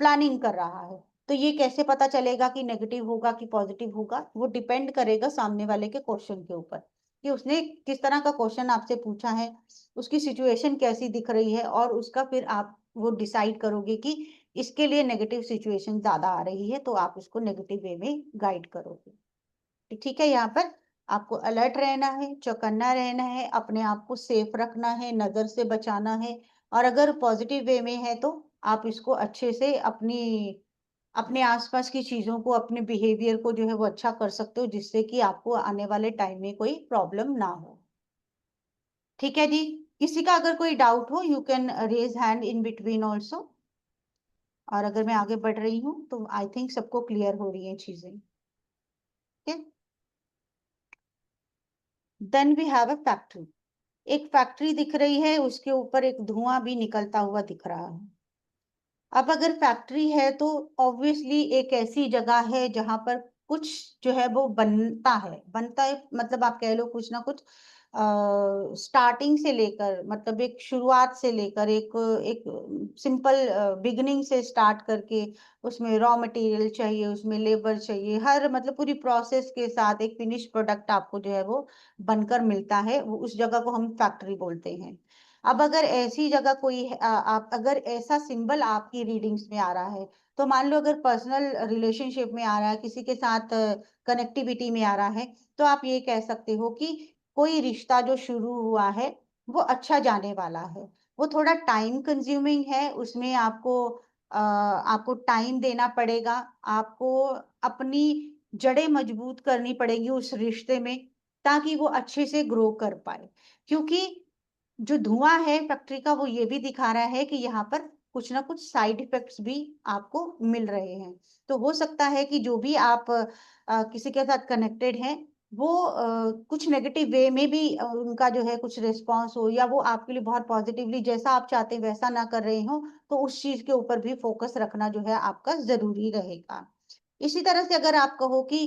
प्लानिंग कर रहा है। तो ये कैसे पता चलेगा कि नेगेटिव होगा कि पॉजिटिव होगा, वो डिपेंड करेगा सामने वाले के क्वेश्चन के ऊपर, कि उसने किस तरह का क्वेश्चन आपसे पूछा है, उसकी सिचुएशन कैसी दिख रही है, और उसका फिर आप वो डिसाइड करोगे कि इसके लिए नेगेटिव सिचुएशन ज्यादा आ रही है, तो आप उसको नेगेटिव वे में गाइड करोगे। ठीक है, यहाँ पर आपको अलर्ट रहना है, चौकन्ना रहना है, अपने आप को सेफ रखना है, नजर से बचाना है। और अगर पॉजिटिव वे में है तो आप इसको अच्छे से अपने आसपास की चीजों को, अपने बिहेवियर को जो है वो अच्छा कर सकते हो, जिससे कि आपको आने वाले टाइम में कोई प्रॉब्लम ना हो। ठीक है जी, किसी का अगर कोई डाउट हो you can raise hand in between also. और अगर मैं आगे बढ़ रही हूँ तो आई थिंक सबको क्लियर हो रही है चीजें। ठीक, then we have a factory. एक फैक्ट्री दिख रही है, उसके ऊपर एक धुआं भी निकलता हुआ दिख रहा है। अब अगर फैक्ट्री है तो ऑब्वियसली एक ऐसी जगह है जहां पर कुछ जो है वो बनता है, मतलब आप कह लो कुछ ना कुछ स्टार्टिंग से लेकर, मतलब एक शुरुआत से लेकर एक एक सिंपल बिगिनिंग से स्टार्ट करके, उसमें रॉ मटेरियल चाहिए, उसमें लेबर चाहिए, हर मतलब पूरी प्रोसेस के साथ एक फिनिश प्रोडक्ट आपको जो है वो बनकर मिलता है, वो उस जगह को हम फैक्ट्री बोलते हैं। अब अगर ऐसी जगह कोई आप अगर ऐसा सिंबल आपकी रीडिंग्स में आ रहा है, तो मान लो अगर पर्सनल रिलेशनशिप में आ रहा है, किसी के साथ कनेक्टिविटी में आ रहा है, तो आप ये कह सकते हो कि कोई रिश्ता जो शुरू हुआ है वो अच्छा जाने वाला है। वो थोड़ा टाइम कंज्यूमिंग है, उसमें आपको टाइम देना पड़ेगा, आपको अपनी जड़ें मजबूत करनी पड़ेगी उस रिश्ते में, ताकि वो अच्छे से ग्रो कर पाए। क्योंकि जो धुआं है फैक्ट्री का वो ये भी दिखा रहा है कि यहाँ पर कुछ ना कुछ साइड इफेक्ट्स भी आपको मिल रहे हैं। तो हो सकता है कि जो भी आप किसी के साथ कनेक्टेड हैं, वो कुछ नेगेटिव वे में भी उनका जो है कुछ रिस्पॉन्स हो, या वो आपके लिए बहुत पॉजिटिवली जैसा आप चाहते हैं वैसा ना कर रहे हो, तो उस चीज के ऊपर भी फोकस रखना जो है आपका जरूरी रहेगा। इसी तरह से अगर आप कहो कि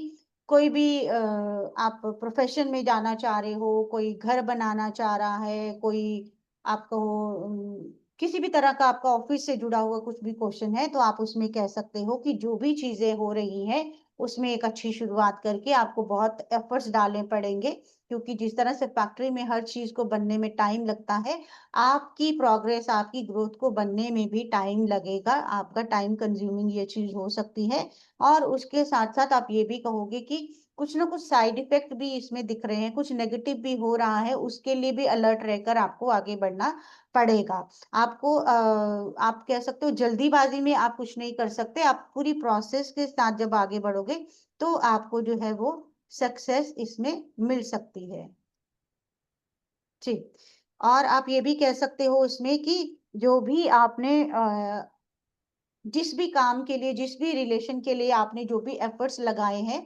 कोई भी आप प्रोफेशन में जाना चाह रहे हो, कोई घर बनाना चाह रहा है, कोई आप कहो किसी भी तरह का आपका ऑफिस से जुड़ा हुआ कुछ भी क्वेश्चन है, तो आप उसमें कह सकते हो कि जो भी चीजें हो रही हैं उसमें एक अच्छी शुरुआत करके आपको बहुत एफर्ट्स डालने पड़ेंगे, क्योंकि जिस तरह से फैक्ट्री में हर चीज को बनने में टाइम लगता है, आपकी प्रोग्रेस, आपकी ग्रोथ को बनने में भी टाइम लगेगा, आपका टाइम कंज्यूमिंग ये चीज हो सकती है। और उसके साथ साथ आप ये भी कहोगे कि कुछ ना कुछ साइड इफेक्ट भी इसमें दिख रहे हैं, कुछ नेगेटिव भी हो रहा है, उसके लिए भी अलर्ट रहकर आपको आगे बढ़ना पड़ेगा। आपको आप कह सकते हो जल्दीबाजी में आप कुछ नहीं कर सकते, आप पूरी प्रोसेस के साथ जब आगे बढ़ोगे तो आपको जो है वो सक्सेस इसमें मिल सकती है। ठीक। और आप ये भी कह सकते हो इसमें कि जो भी आपने जिस भी काम के लिए, जिस भी रिलेशन के लिए आपने जो भी एफर्ट्स लगाए हैं,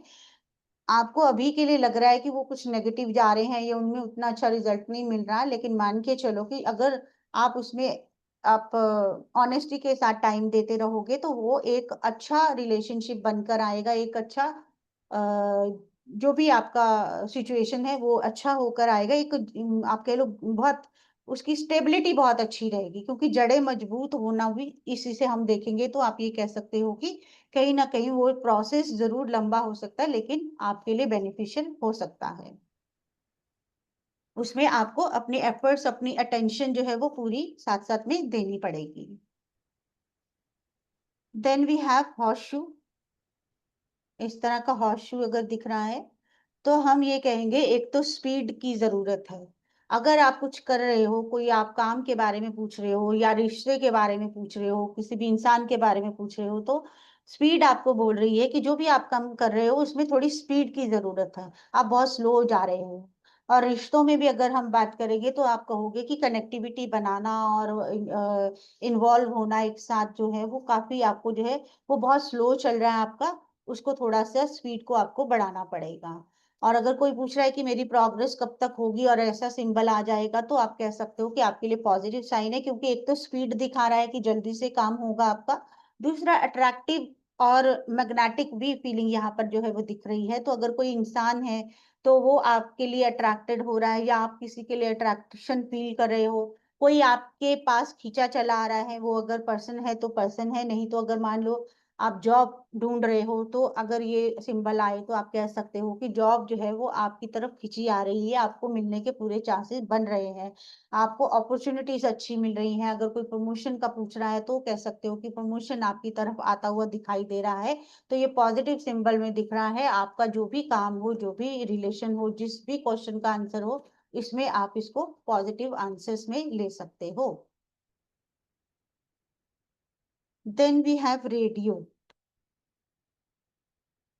आपको अभी के लिए लग रहा है कि वो कुछ नेगेटिव जा रहे हैं या उनमें उतना अच्छा रिजल्ट नहीं मिल रहा, लेकिन मान के चलो कि अगर आप उसमें आप ऑनेस्टी के साथ टाइम देते रहोगे तो वो एक अच्छा रिलेशनशिप बनकर आएगा, एक अच्छा जो भी आपका सिचुएशन है वो अच्छा होकर आएगा, एक आप कह लो बहुत उसकी स्टेबिलिटी बहुत अच्छी रहेगी, क्योंकि जड़ें मजबूत होना भी इसी से हम देखेंगे, तो आप ये कह सकते हो कि कहीं ना कहीं वो प्रोसेस जरूर लंबा हो सकता है लेकिन आपके लिए बेनिफिशियल हो सकता है। उसमें आपको अपने एफर्ट्स, अपनी अटेंशन जो है वो पूरी साथ साथ में देनी पड़ेगी। Then we have horseshoe. इस तरह का हॉर्स शू अगर दिख रहा है तो हम ये कहेंगे एक तो स्पीड की जरूरत है। अगर आप कुछ कर रहे हो, कोई आप काम के बारे में पूछ रहे हो या रिश्ते के बारे में पूछ रहे हो, किसी भी इंसान के बारे में पूछ रहे हो, तो स्पीड आपको बोल रही है कि जो भी आप काम कर रहे हो उसमें थोड़ी स्पीड की जरूरत है, आप बहुत स्लो जा रहे हो। और रिश्तों में भी अगर हम बात करेंगे तो आप कहोगे कि कनेक्टिविटी बनाना और इन्वॉल्व होना एक साथ जो है वो काफी आपको जो है वो बहुत स्लो चल रहा है आपका, उसको थोड़ा सा स्पीड को आपको बढ़ाना पड़ेगा। और अगर कोई पूछ रहा है कि मेरी प्रोग्रेस कब तक होगी और ऐसा सिंबल आ जाएगा, तो आप कह सकते हो कि आपके लिए पॉजिटिव साइन है, क्योंकि एक तो स्पीड दिखा रहा है कि जल्दी से काम होगा आपका, दूसरा अट्रैक्टिव और मैग्नेटिक भी फीलिंग यहाँ पर जो है वो दिख रही है। तो अगर कोई इंसान है तो वो आपके लिए अट्रैक्टेड हो रहा है या आप किसी के लिए अट्रैक्शन फील कर रहे हो, कोई आपके पास खींचा चला आ रहा है, वो अगर पर्सन है तो पर्सन है, नहीं तो अगर मान लो आप जॉब ढूंढ रहे हो तो अगर ये सिंबल आए तो आप कह सकते हो कि जॉब जो है वो आपकी तरफ खिंची आ रही है, आपको मिलने के पूरे चांसेस बन रहे हैं, आपको अपॉर्चुनिटीज अच्छी मिल रही हैं। अगर कोई प्रमोशन का पूछ रहा है तो कह सकते हो कि प्रमोशन आपकी तरफ आता हुआ दिखाई दे रहा है। तो ये पॉजिटिव सिंबल में दिख रहा है, आपका जो भी काम हो, जो भी रिलेशन हो, जिस भी क्वेश्चन का आंसर हो, इसमें आप इसको पॉजिटिव आंसर्स में ले सकते हो। Then we have radio.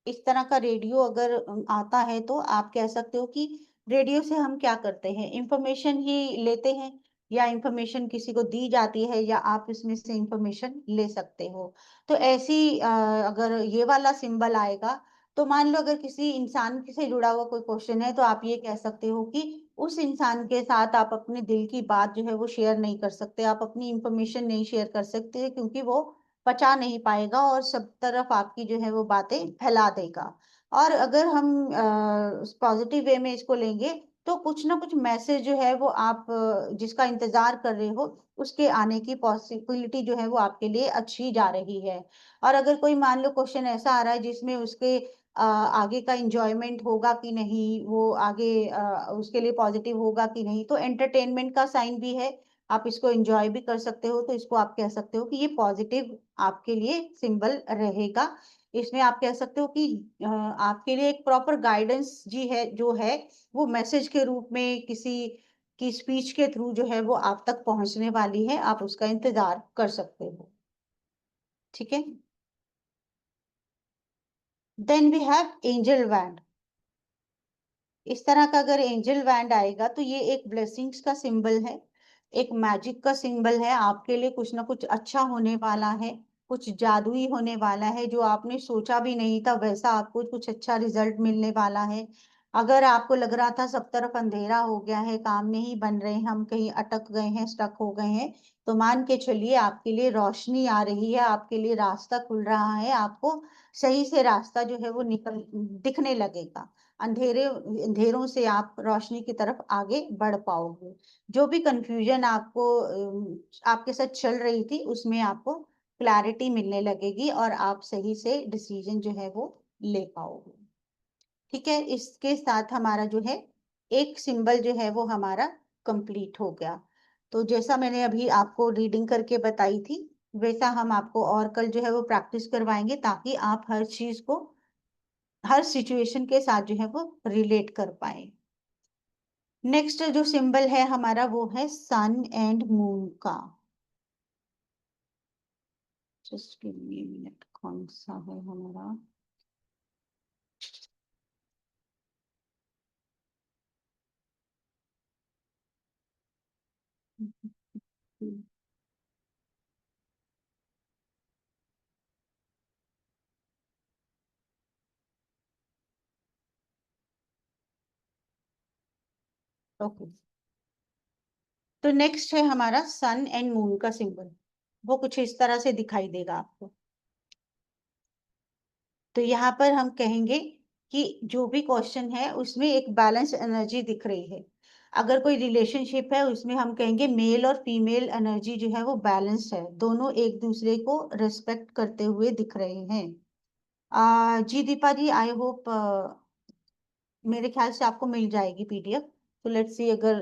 इस तरह का रेडियो अगर आता है तो आप कह सकते हो कि रेडियो से हम क्या करते हैं, इंफॉर्मेशन ही लेते हैं, या इंफॉर्मेशन किसी को दी जाती है, या आप इसमें से इंफॉर्मेशन ले सकते हो। तो ऐसी अगर ये वाला सिंबल आएगा तो मान लो अगर किसी इंसान से जुड़ा हुआ कोई क्वेश्चन है तो आप ये कह सकते हो कि उस इंसान के साथ आप अपने दिल की बात जो है वो शेयर नहीं कर सकते, आप अपनी इंफॉर्मेशन नहीं शेयर कर सकते, क्योंकि वो पचा नहीं पाएगा और सब तरफ आपकी जो है वो बातें फैला देगा। और अगर हम पॉजिटिव वे में इसको लेंगे तो कुछ ना कुछ मैसेज जो है वो आप जिसका इंतजार कर रहे हो उसके आने की पॉसिबिलिटी जो है वो आपके लिए अच्छी जा रही है। और अगर कोई मान लो क्वेश्चन ऐसा आ रहा है जिसमें उसके आगे का इंजॉयमेंट होगा कि नहीं, वो आगे उसके लिए पॉजिटिव होगा कि नहीं, तो एंटरटेनमेंट का साइन भी है, आप इसको एंजॉय भी कर सकते हो, तो इसको आप कह सकते हो कि ये पॉजिटिव आपके लिए सिंबल रहेगा। इसमें आप कह सकते हो कि आपके लिए एक प्रॉपर गाइडेंस जी है जो है वो मैसेज के रूप में किसी की स्पीच के थ्रू जो है वो आप तक पहुंचने वाली है, आप उसका इंतजार कर सकते हो। ठीक है। Then we have angel wand. इस तरह का अगर एंजल वैंड आएगा तो ये एक ब्लेसिंग्स का सिंबल है, एक मैजिक का सिंबल है, आपके लिए कुछ ना कुछ अच्छा होने वाला है, कुछ जादुई होने वाला है, जो आपने सोचा भी नहीं था वैसा आपको कुछ अच्छा रिजल्ट मिलने वाला है। अगर आपको लग रहा था सब तरफ अंधेरा हो गया है, काम नहीं बन रहे, हम कहीं अटक गए हैं, स्टक हो गए हैं, तो मान के चलिए आपके लिए रोशनी आ रही है, आपके लिए रास्ता खुल रहा है, आपको सही से रास्ता जो है वो निकल दिखने लगेगा। अंधेरों से आप रोशनी की तरफ आगे बढ़ पाओगे। जो भी कंफ्यूजन आपको आपके साथ चल रही थी उसमें आपको क्लैरिटी मिलने लगेगी और आप सही से डिसीजन जो है वो ले पाओगे। ठीक है, इसके साथ हमारा जो है एक सिंबल जो है वो हमारा कंप्लीट हो गया। तो जैसा मैंने अभी आपको रीडिंग करके बताई थी वैसा हम आपको और कल जो है वो प्रैक्टिस करवाएंगे, ताकि आप हर चीज को हर सिचुएशन के साथ जो है वो रिलेट कर पाए। नेक्स्ट जो सिंबल है हमारा वो है सन एंड मून का। जस्ट गिव मी मिनट, कौन सा है हमारा? ओके, तो नेक्स्ट है हमारा सन एंड मून का सिंबल। वो कुछ इस तरह से दिखाई देगा आपको। तो यहाँ पर हम कहेंगे कि जो भी क्वेश्चन है उसमें एक बैलेंस एनर्जी दिख रही है। अगर कोई रिलेशनशिप है उसमें हम कहेंगे मेल और फीमेल एनर्जी जो है वो बैलेंस्ड है, दोनों एक दूसरे को रिस्पेक्ट करते हुए दिख रहे हैं। जी दीपा जी, आई होप मेरे ख्याल से आपको मिल जाएगी पीडीएफ। तो लेट्स सी, अगर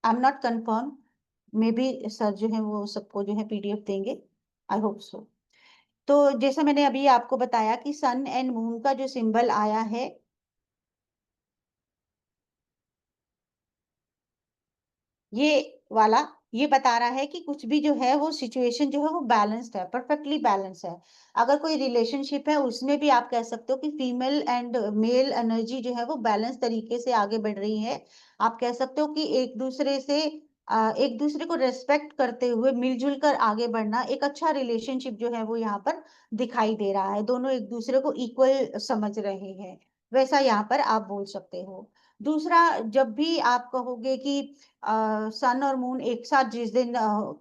I am not confirm, may be sir जो है वो सबको जो है पीडीएफ देंगे, आई होप सो। तो जैसा मैंने अभी आपको बताया कि सन एंड मून का जो सिंबल आया है ये वाला, ये बता रहा है कि कुछ भी जो है वो सिचुएशन जो है वो बैलेंस्ड है, परफेक्टली बैलेंस है। अगर कोई रिलेशनशिप है उसमें भी आप कह सकते हो कि फीमेल एंड मेल एनर्जी जो है वो बैलेंस तरीके से आगे बढ़ रही है। आप कह सकते हो कि एक दूसरे से एक दूसरे को रेस्पेक्ट करते हुए मिलजुल कर आगे बढ़ना, एक अच्छा रिलेशनशिप जो है वो यहाँ पर दिखाई दे रहा है। दोनों एक दूसरे को इक्वल समझ रहे हैं, वैसा यहाँ पर आप बोल सकते हो। दूसरा, जब भी आप कहोगे कि सन और मून एक साथ जिस दिन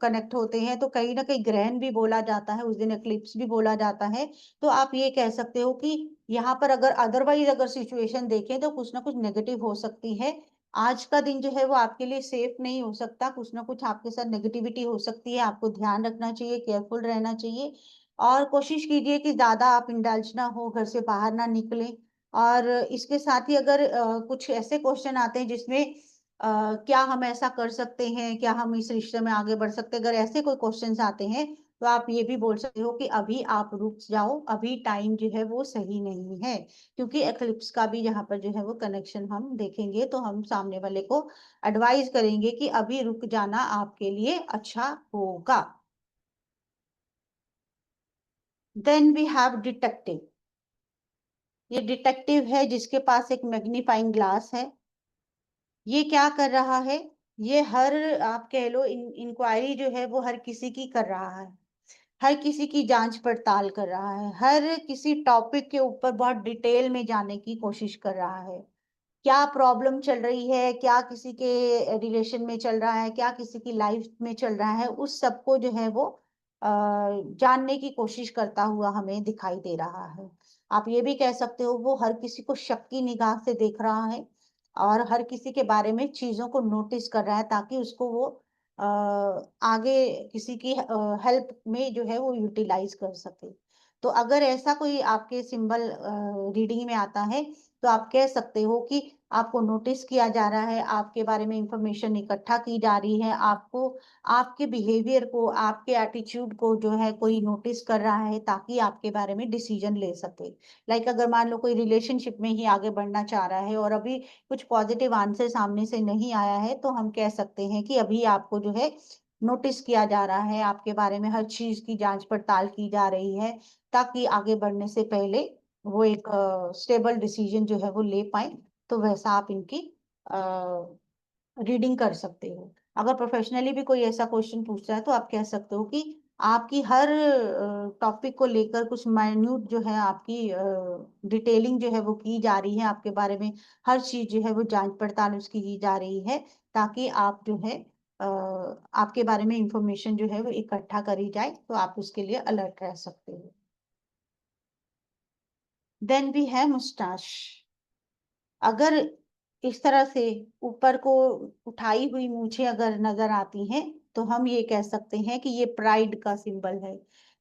कनेक्ट होते हैं तो कहीं ना कहीं ग्रहण भी बोला जाता है, उस दिन एक्लिप्स भी बोला जाता है। तो आप ये कह सकते हो कि यहाँ पर अगर अदरवाइज अगर सिचुएशन देखें तो कुछ ना कुछ नेगेटिव हो सकती है। आज का दिन जो है वो आपके लिए सेफ नहीं हो सकता, कुछ ना कुछ आपके साथ नेगेटिविटी हो सकती है। आपको ध्यान रखना चाहिए, केयरफुल रहना चाहिए और कोशिश कीजिए कि ज्यादा आप इंडल्ज ना हो, घर से बाहर ना निकलें। और इसके साथ ही अगर कुछ ऐसे क्वेश्चन आते हैं जिसमें क्या हम ऐसा कर सकते हैं, क्या हम इस रिश्ते में आगे बढ़ सकते हैं, अगर ऐसे कोई क्वेश्चंस आते हैं तो आप ये भी बोल सकते हो कि अभी आप रुक जाओ, अभी टाइम जो है वो सही नहीं है। क्योंकि एक्लिप्स का भी यहाँ पर जो है वो कनेक्शन हम देखेंगे तो हम सामने वाले को एडवाइज करेंगे कि अभी रुक जाना आपके लिए अच्छा होगा। Then we have detective. ये डिटेक्टिव है जिसके पास एक मैग्नीफाइंग ग्लास है। ये क्या कर रहा है? ये हर, आप कह लो, इंक्वायरी जो है वो हर किसी की कर रहा है, हर किसी की जांच पड़ताल कर रहा है, हर किसी टॉपिक के ऊपर बहुत डिटेल में जाने की कोशिश कर रहा है। क्या प्रॉब्लम चल रही है, क्या किसी के रिलेशन में चल रहा है, क्या किसी की लाइफ में चल रहा है, उस सबको जो है वो जानने की कोशिश करता हुआ हमें दिखाई दे रहा है। आप ये भी कह सकते हो वो हर किसी को शक की निगाह से देख रहा है और हर किसी के बारे में चीजों को नोटिस कर रहा है ताकि उसको वो आगे किसी की हेल्प में जो है वो यूटिलाइज कर सके। तो अगर ऐसा कोई आपके सिंबल रीडिंग में आता है तो आप कह सकते हो कि आपको नोटिस किया जा रहा है, आपके बारे में इंफॉर्मेशन इकट्ठा की जा रही है, आपको आपके बिहेवियर को, आपके एटीट्यूड को जो है कोई नोटिस कर रहा है ताकि आपके बारे में डिसीजन ले सके। लाइक अगर मान लो कोई रिलेशनशिप में ही आगे बढ़ना चाह रहा है और अभी कुछ पॉजिटिव आंसर सामने से नहीं आया है तो हम कह सकते हैं कि अभी आपको जो है नोटिस किया जा रहा है, आपके बारे में हर चीज की जांच पड़ताल की जा रही है ताकि आगे बढ़ने से पहले वो एक स्टेबल डिसीजन जो है वो ले पाए। तो वैसा आप इनकी रीडिंग कर सकते हो। अगर प्रोफेशनली भी कोई ऐसा क्वेश्चन पूछता है तो आप कह सकते हो कि आपकी हर टॉपिक को लेकर कुछ माइन्यूट जो है आपकी डिटेलिंग जो है वो की जा रही है, आपके बारे में हर चीज जो है वो जांच पड़ताल उसकी की जा रही है, ताकि आप जो है आपके बारे में इंफॉर्मेशन जो है वो इकट्ठा करी जाए, तो आप उसके लिए अलर्ट रह सकते हो। देन भी है मुस्टाश। अगर इस तरह से ऊपर को उठाई हुई मूछें अगर नजर आती हैं, तो हम ये कह सकते हैं कि ये प्राइड का सिंबल है,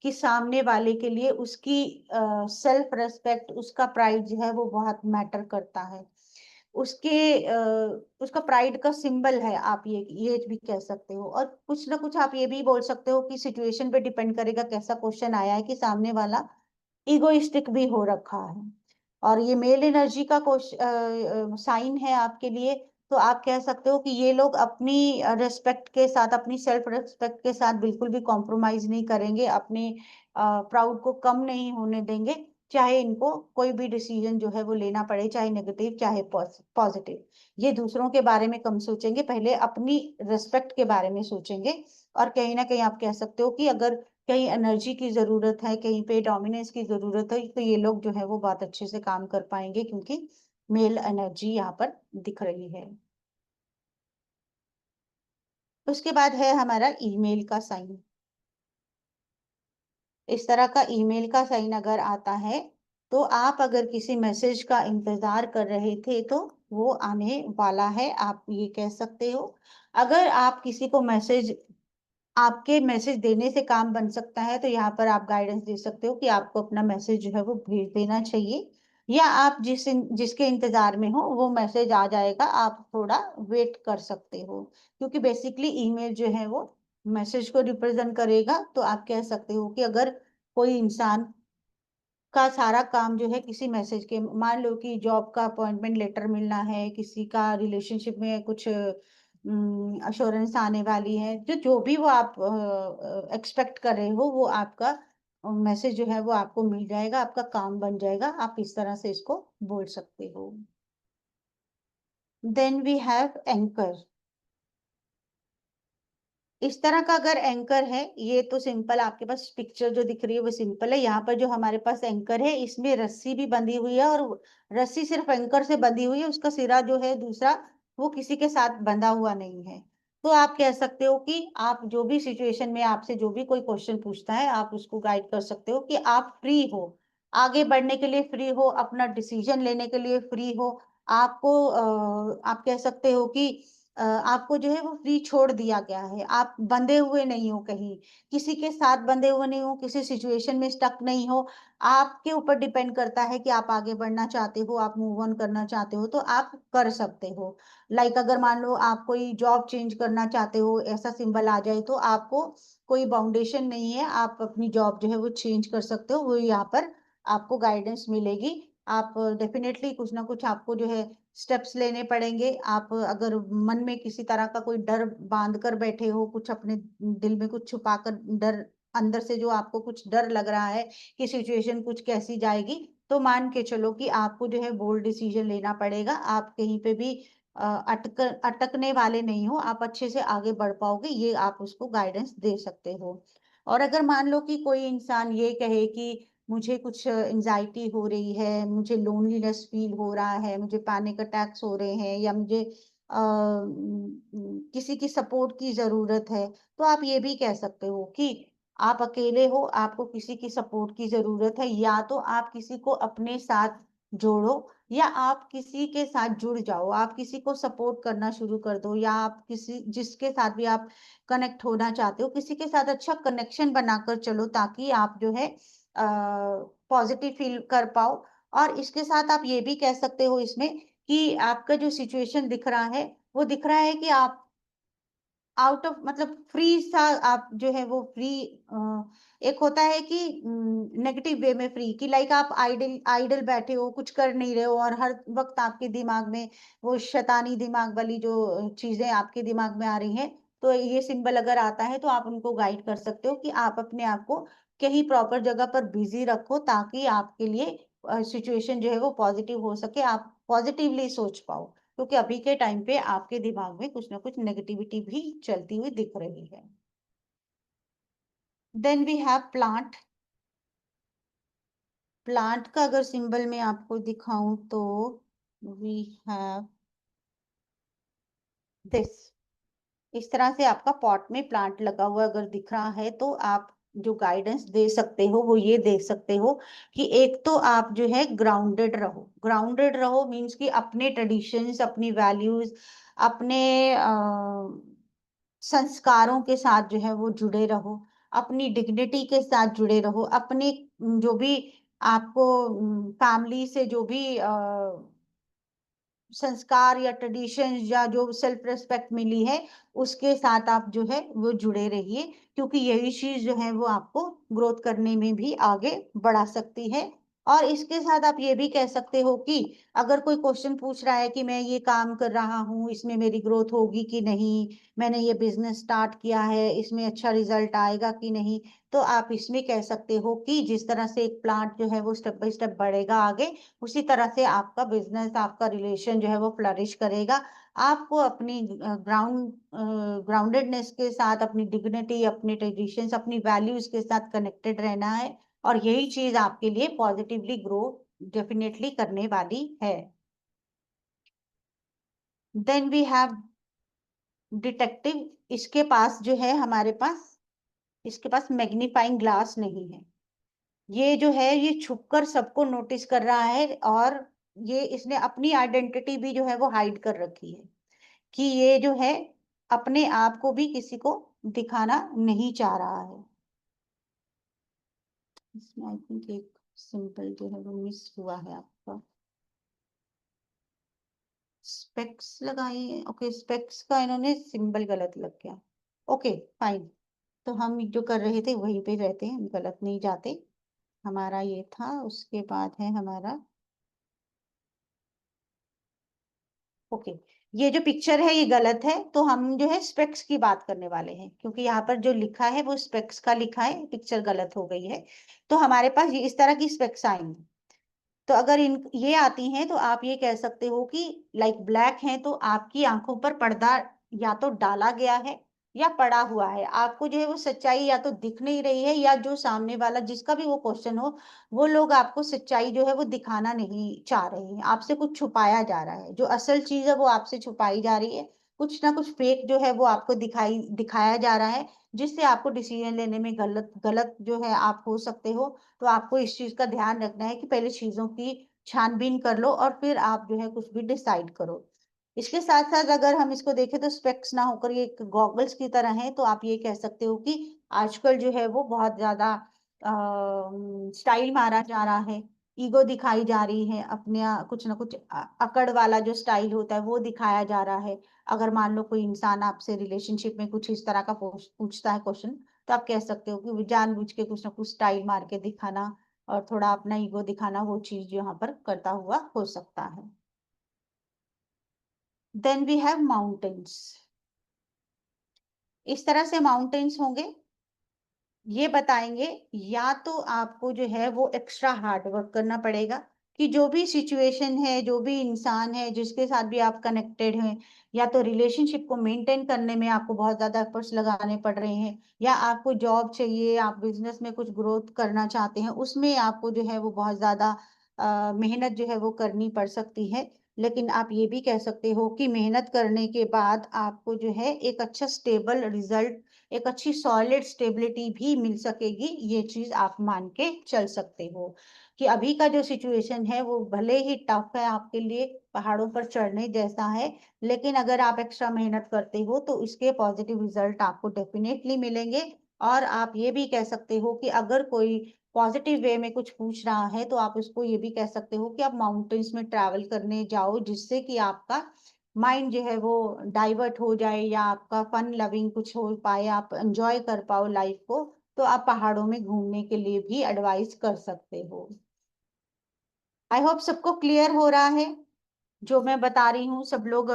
कि सामने वाले के लिए उसकी सेल्फ रेस्पेक्ट, उसका प्राइड जो है वो बहुत मैटर करता है। उसके उसका प्राइड का सिंबल है, आप ये भी कह सकते हो। और कुछ ना कुछ आप ये भी बोल सकते हो कि सिचुएशन पे डिपेंड करेगा कैसा क्वेश्चन आया है, कि सामने वाला इगोइस्टिक भी हो रखा है और ये मेल एनर्जी का साइन है आपके लिए, तो आप कह सकते हो कि ये लोग अपनी रेस्पेक्ट के साथ, अपनी सेल्फ रेस्पेक्ट के साथ बिल्कुल भी कॉम्प्रोमाइज नहीं करेंगे, अपने प्राउड को कम नहीं होने देंगे, चाहे इनको कोई भी डिसीजन जो है वो लेना पड़े, चाहे नेगेटिव चाहे पॉजिटिव। ये दूसरों के बारे में कम सोचेंगे, पहले अपनी रेस्पेक्ट के बारे में सोचेंगे। और कहीं ना कहीं आप कह सकते हो कि अगर कहीं एनर्जी की जरूरत है, कहीं पे डोमिनेंस की जरूरत है, तो ये लोग जो है वो बहुत अच्छे से काम कर पाएंगे, क्योंकि मेल एनर्जी यहाँ पर दिख रही है। उसके बाद है हमारा ईमेल का साइन। इस तरह का ईमेल का साइन अगर आता है, तो आप अगर किसी मैसेज का इंतजार कर रहे थे, तो वो आने वाला है, आप ये कह सकते हो। अगर आप किसी को मैसेज, आपके मैसेज देने से काम बन सकता है, तो यहाँ पर आप गाइडेंस दे सकते हो कि आपको अपना मैसेज जो है वो भेज देना चाहिए, या आप जिसके इंतजार में हो वो मैसेज आ जाएगा, आप थोड़ा वेट कर सकते हो। क्योंकि बेसिकली ईमेल जो है वो मैसेज को रिप्रेजेंट करेगा, तो आप कह सकते हो कि अगर कोई इंसान का सारा काम जो है किसी मैसेज के, मान लो कि जॉब का अपॉइंटमेंट लेटर मिलना है, किसी का रिलेशनशिप में कुछ अश्योरेंस आने वाली है, जो जो भी वो आप एक्सपेक्ट कर रहे हो, वो आपका मैसेज जो है वो आपको मिल जाएगा, आपका काम बन जाएगा, आप इस तरह से इसको बोल सकते हो। Then we have anchor. इस तरह का अगर एंकर है, ये तो सिंपल, आपके पास पिक्चर जो दिख रही है वो सिंपल है। यहाँ पर जो हमारे पास एंकर है, इसमें रस्सी भी बंधी हुई है, और रस्सी सिर्फ एंकर से बंधी हुई है, उसका सिरा जो है दूसरा वो किसी के साथ बंधा हुआ नहीं है। तो आप कह सकते हो कि आप जो भी सिचुएशन में आपसे जो भी कोई क्वेश्चन पूछता है, आप उसको गाइड कर सकते हो कि आप फ्री हो, आगे बढ़ने के लिए फ्री हो, अपना डिसीजन लेने के लिए फ्री हो। आपको आप कह सकते हो कि आपको जो है वो फ्री छोड़ दिया गया है, आप बंधे हुए नहीं हो, कहीं किसी के साथ बंधे हुए नहीं हो, किसी सिचुएशन में स्टक नहीं हो। आपके ऊपर डिपेंड करता है कि आप आगे बढ़ना चाहते हो, आप मूव ऑन करना चाहते हो, तो आप कर सकते हो। लाइक अगर मान लो आप कोई जॉब चेंज करना चाहते हो, ऐसा सिंबल आ जाए, तो आपको कोई बाउंडेशन नहीं है, आप अपनी जॉब जो है वो चेंज कर सकते हो, वो यहाँ पर आपको गाइडेंस मिलेगी। आप डेफिनेटली कुछ ना कुछ आपको जो है स्टेप्स लेने पड़ेंगे। आप अगर मन में किसी तरह का कोई डर बांध कर बैठे हो, कुछ अपने दिल में कुछ छुपा कर डर, अंदर से जो आपको कुछ डर लग रहा है कि सिचुएशन कुछ कैसी जाएगी, तो मान के चलो कि आपको जो है बोल्ड डिसीजन लेना पड़ेगा। आप कहीं पे भी अटकने वाले नहीं हो, आप अच्छे से आगे बढ़ पाओगे, ये आप उसको गाइडेंस दे सकते हो। और अगर मान लो कि कोई इंसान ये कहे कि मुझे कुछ एंजाइटी हो रही है, मुझे लोनलीनेस फील हो रहा है, मुझे पैनिक अटैक्स हो रहे हैं, या मुझे किसी की सपोर्ट की जरूरत है, तो आप ये भी कह सकते हो कि आप अकेले हो, आपको किसी की सपोर्ट की जरूरत है, या तो आप किसी को अपने साथ जोड़ो, या आप किसी के साथ जुड़ जाओ, आप किसी को सपोर्ट करना शुरू कर दो, या आप किसी जिसके साथ भी आप कनेक्ट होना चाहते हो, किसी के साथ अच्छा कनेक्शन बनाकर चलो, ताकि आप जो है पॉजिटिव फील कर पाओ। और इसके साथ आप ये भी कह सकते हो इसमें कि आपका जो सिचुएशन दिख रहा है, वो दिख रहा है कि आप आउट ऑफ, मतलब फ्री सा, आप जो है वो फ्री, एक होता है कि नेगेटिव वे में फ्री, कि लाइक आप आइडल आइडल बैठे हो, कुछ कर नहीं रहे हो, और हर वक्त आपके दिमाग में वो शैतानी दिमाग वाली जो चीजें आपके दिमाग में आ रही हैं, तो ये सिंबल अगर आता है, तो आप उनको गाइड कर सकते हो कि आप अपने आप को कहीं प्रॉपर जगह पर बिजी रखो, ताकि आपके लिए सिचुएशन जो है वो पॉजिटिव हो सके, आप पॉजिटिवली सोच पाओ, क्योंकि अभी के टाइम पे आपके दिमाग में कुछ ना कुछ नेगेटिविटी भी चलती हुई दिख रही है। Then we have plant. Plant का अगर सिंबल में आपको दिखाऊं तो वी हैव दिस। इस तरह से आपका पॉट में प्लांट लगा हुआ अगर दिख रहा है तो आप जो गाइडेंस दे सकते हो वो ये दे सकते हो कि एक तो आप जो है ग्राउंडेड रहो। ग्राउंडेड रहो मीन्स कि अपने ट्रेडिशंस, अपनी वैल्यूज, अपने संस्कारों के साथ जो है वो जुड़े रहो, अपनी डिग्निटी के साथ जुड़े रहो, अपने जो भी आपको फैमिली से जो भी संस्कार या ट्रेडिशन या जो सेल्फ रिस्पेक्ट मिली है उसके साथ आप जो है वो जुड़े रहिए, क्योंकि यही चीज जो है वो आपको ग्रोथ करने में भी आगे बढ़ा सकती है। और इसके साथ आप ये भी कह सकते हो कि अगर कोई क्वेश्चन पूछ रहा है कि मैं ये काम कर रहा हूँ, इसमें मेरी ग्रोथ होगी कि नहीं, मैंने ये बिजनेस स्टार्ट किया है, इसमें अच्छा रिजल्ट आएगा कि नहीं, तो आप इसमें कह सकते हो कि जिस तरह से एक प्लांट जो है वो स्टेप बाय स्टेप बढ़ेगा आगे, उसी तरह से आपका बिजनेस, आपका रिलेशन जो है वो फ्लरिश करेगा। आपको अपनी ग्राउंडेडनेस के साथ, अपनी डिग्निटी, अपने ट्रेडिशंस, अपनी वैल्यूज के साथ कनेक्टेड रहना है, और यही चीज आपके लिए पॉजिटिवली ग्रो डेफिनेटली करने वाली है। Then we have detective. इसके पास जो है हमारे पास, इसके पास मैग्नीफाइंग ग्लास नहीं है। ये जो है ये छुपकर सबको नोटिस कर रहा है, और ये इसने अपनी आइडेंटिटी भी जो है वो हाइड कर रखी है कि ये जो है अपने आप को भी किसी को दिखाना नहीं चाह रहा है। इसमें आई थिंक एक सिंपल जो है वो मिस हुआ है आपका। स्पेक्स लगाई, ओके, स्पेक्स का इन्होंने सिंबल गलत लग गया। ओके फाइन, तो हम जो कर रहे थे वहीं पे रहते हैं, हम गलत नहीं जाते। हमारा ये था, उसके बाद है हमारा, ओके, ये जो पिक्चर है ये गलत है, तो हम जो है स्पेक्स की बात करने वाले हैं, क्योंकि यहाँ पर जो लिखा है वो स्पेक्स का लिखा है, पिक्चर गलत हो गई है। तो हमारे पास ये इस तरह की स्पेक्स आएंगी। तो अगर इन ये आती हैं तो आप ये कह सकते हो कि लाइक ब्लैक है तो आपकी आंखों पर पर्दा या तो डाला गया है या पड़ा हुआ है, आपको जो है वो सच्चाई या तो दिख नहीं रही है, या जो सामने वाला जिसका भी वो क्वेश्चन हो, वो लोग आपको सच्चाई जो है वो दिखाना नहीं चाह रहे हैं, आपसे कुछ छुपाया जा रहा है, जो असल चीज है वो आपसे छुपाई जा रही है, कुछ ना कुछ फेक जो है वो आपको दिखाया जा रहा है, जिससे आपको डिसीजन लेने में गलत गलत जो है आप हो सकते हो। तो आपको इस चीज का ध्यान रखना है कि पहले चीजों की छानबीन कर लो और फिर आप जो है कुछ भी डिसाइड करो। इसके साथ साथ अगर हम इसको देखें तो स्पेक्स ना होकर ये एक गॉगल्स की तरह है, तो आप ये कह सकते हो कि आजकल जो है वो बहुत ज्यादा स्टाइल मारा जा रहा है, ईगो दिखाई जा रही है, अपने कुछ ना कुछ अकड़ वाला जो स्टाइल होता है वो दिखाया जा रहा है। अगर मान लो कोई इंसान आपसे रिलेशनशिप में कुछ इस तरह का पूछता है क्वेश्चन, तो आप कह सकते हो कि वो जानबूझ के कुछ ना कुछ स्टाइल मार के दिखाना और थोड़ा अपना ईगो दिखाना, वो चीज यहाँ पर करता हुआ हो सकता है। Then we have mountains. इस तरह से माउंटेन्स होंगे, ये बताएंगे या तो आपको जो है वो एक्स्ट्रा हार्ड वर्क करना पड़ेगा, कि जो भी सिचुएशन है, जो भी इंसान है जिसके साथ भी आप कनेक्टेड हैं, या तो रिलेशनशिप को मेंटेन करने में आपको बहुत ज्यादा एफर्ट्स लगाने पड़ रहे हैं, या आपको जॉब चाहिए, आप बिजनेस में कुछ ग्रोथ करना चाहते हैं, उसमें आपको जो है वो बहुत ज्यादा मेहनत जो है वो करनी पड़ सकती है। लेकिन आप ये भी कह सकते हो कि मेहनत करने के बाद आपको जो है एक अच्छा स्टेबल रिजल्ट, एक अच्छी सॉलिड स्टेबिलिटी भी मिल सकेगी, ये चीज आप मान के चल सकते हो कि अभी का जो सिचुएशन है वो भले ही टफ है आपके लिए, पहाड़ों पर चढ़ने जैसा है, लेकिन अगर आप एक्स्ट्रा मेहनत करते हो तो इसके पॉजिटिव रिजल्ट आपको डेफिनेटली मिलेंगे। और आप ये भी कह सकते हो कि अगर कोई पॉजिटिव वे में कुछ पूछ रहा है तो आप उसको ये भी कह सकते हो कि आप माउंटेन्स में ट्रैवल करने जाओ, जिससे कि आपका माइंड जो है वो डाइवर्ट हो जाए, या आपका फन लविंग कुछ हो पाए, आप एंजॉय कर पाओ लाइफ को, तो आप पहाड़ों में घूमने के लिए भी एडवाइस कर सकते हो। आई होप सबको क्लियर हो रहा है जो मैं बता रही हूँ, सब लोग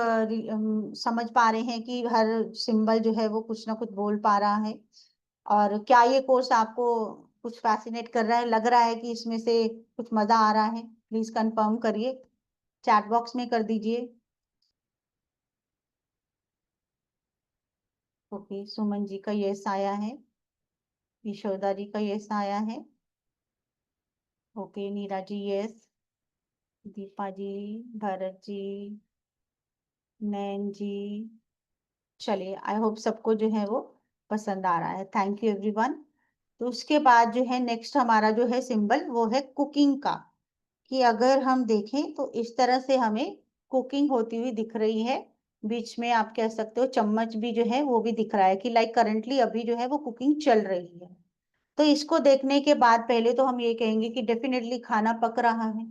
समझ पा रहे हैं कि हर सिंबल जो है वो कुछ ना कुछ बोल पा रहा है। और क्या ये कोर्स आपको कुछ फैसिनेट कर रहा है, लग रहा है कि इसमें से कुछ मजा आ रहा है? प्लीज कंफर्म करिए, चैट बॉक्स में कर दीजिए। ओके, सुमन जी का यस आया है। यशोदा जी का यस आया है। ओके, नीरा जी यस, दीपा जी, भरत जी, नैन जी। चलिए, आई होप सबको जो है वो पसंद आ रहा है। Thank you everyone. तो उसके बाद जो है नेक्स्ट हमारा जो है सिंबल वो है कुकिंग का, कि अगर हम देखें तो इस तरह से हमें कुकिंग होती हुई दिख रही है। बीच में आप कह सकते हो चम्मच भी जो है वो भी दिख रहा है कि लाइक करंटली अभी जो है वो कुकिंग चल रही है। तो इसको देखने के बाद पहले तो हम ये कहेंगे कि डेफिनेटली खाना पक रहा है।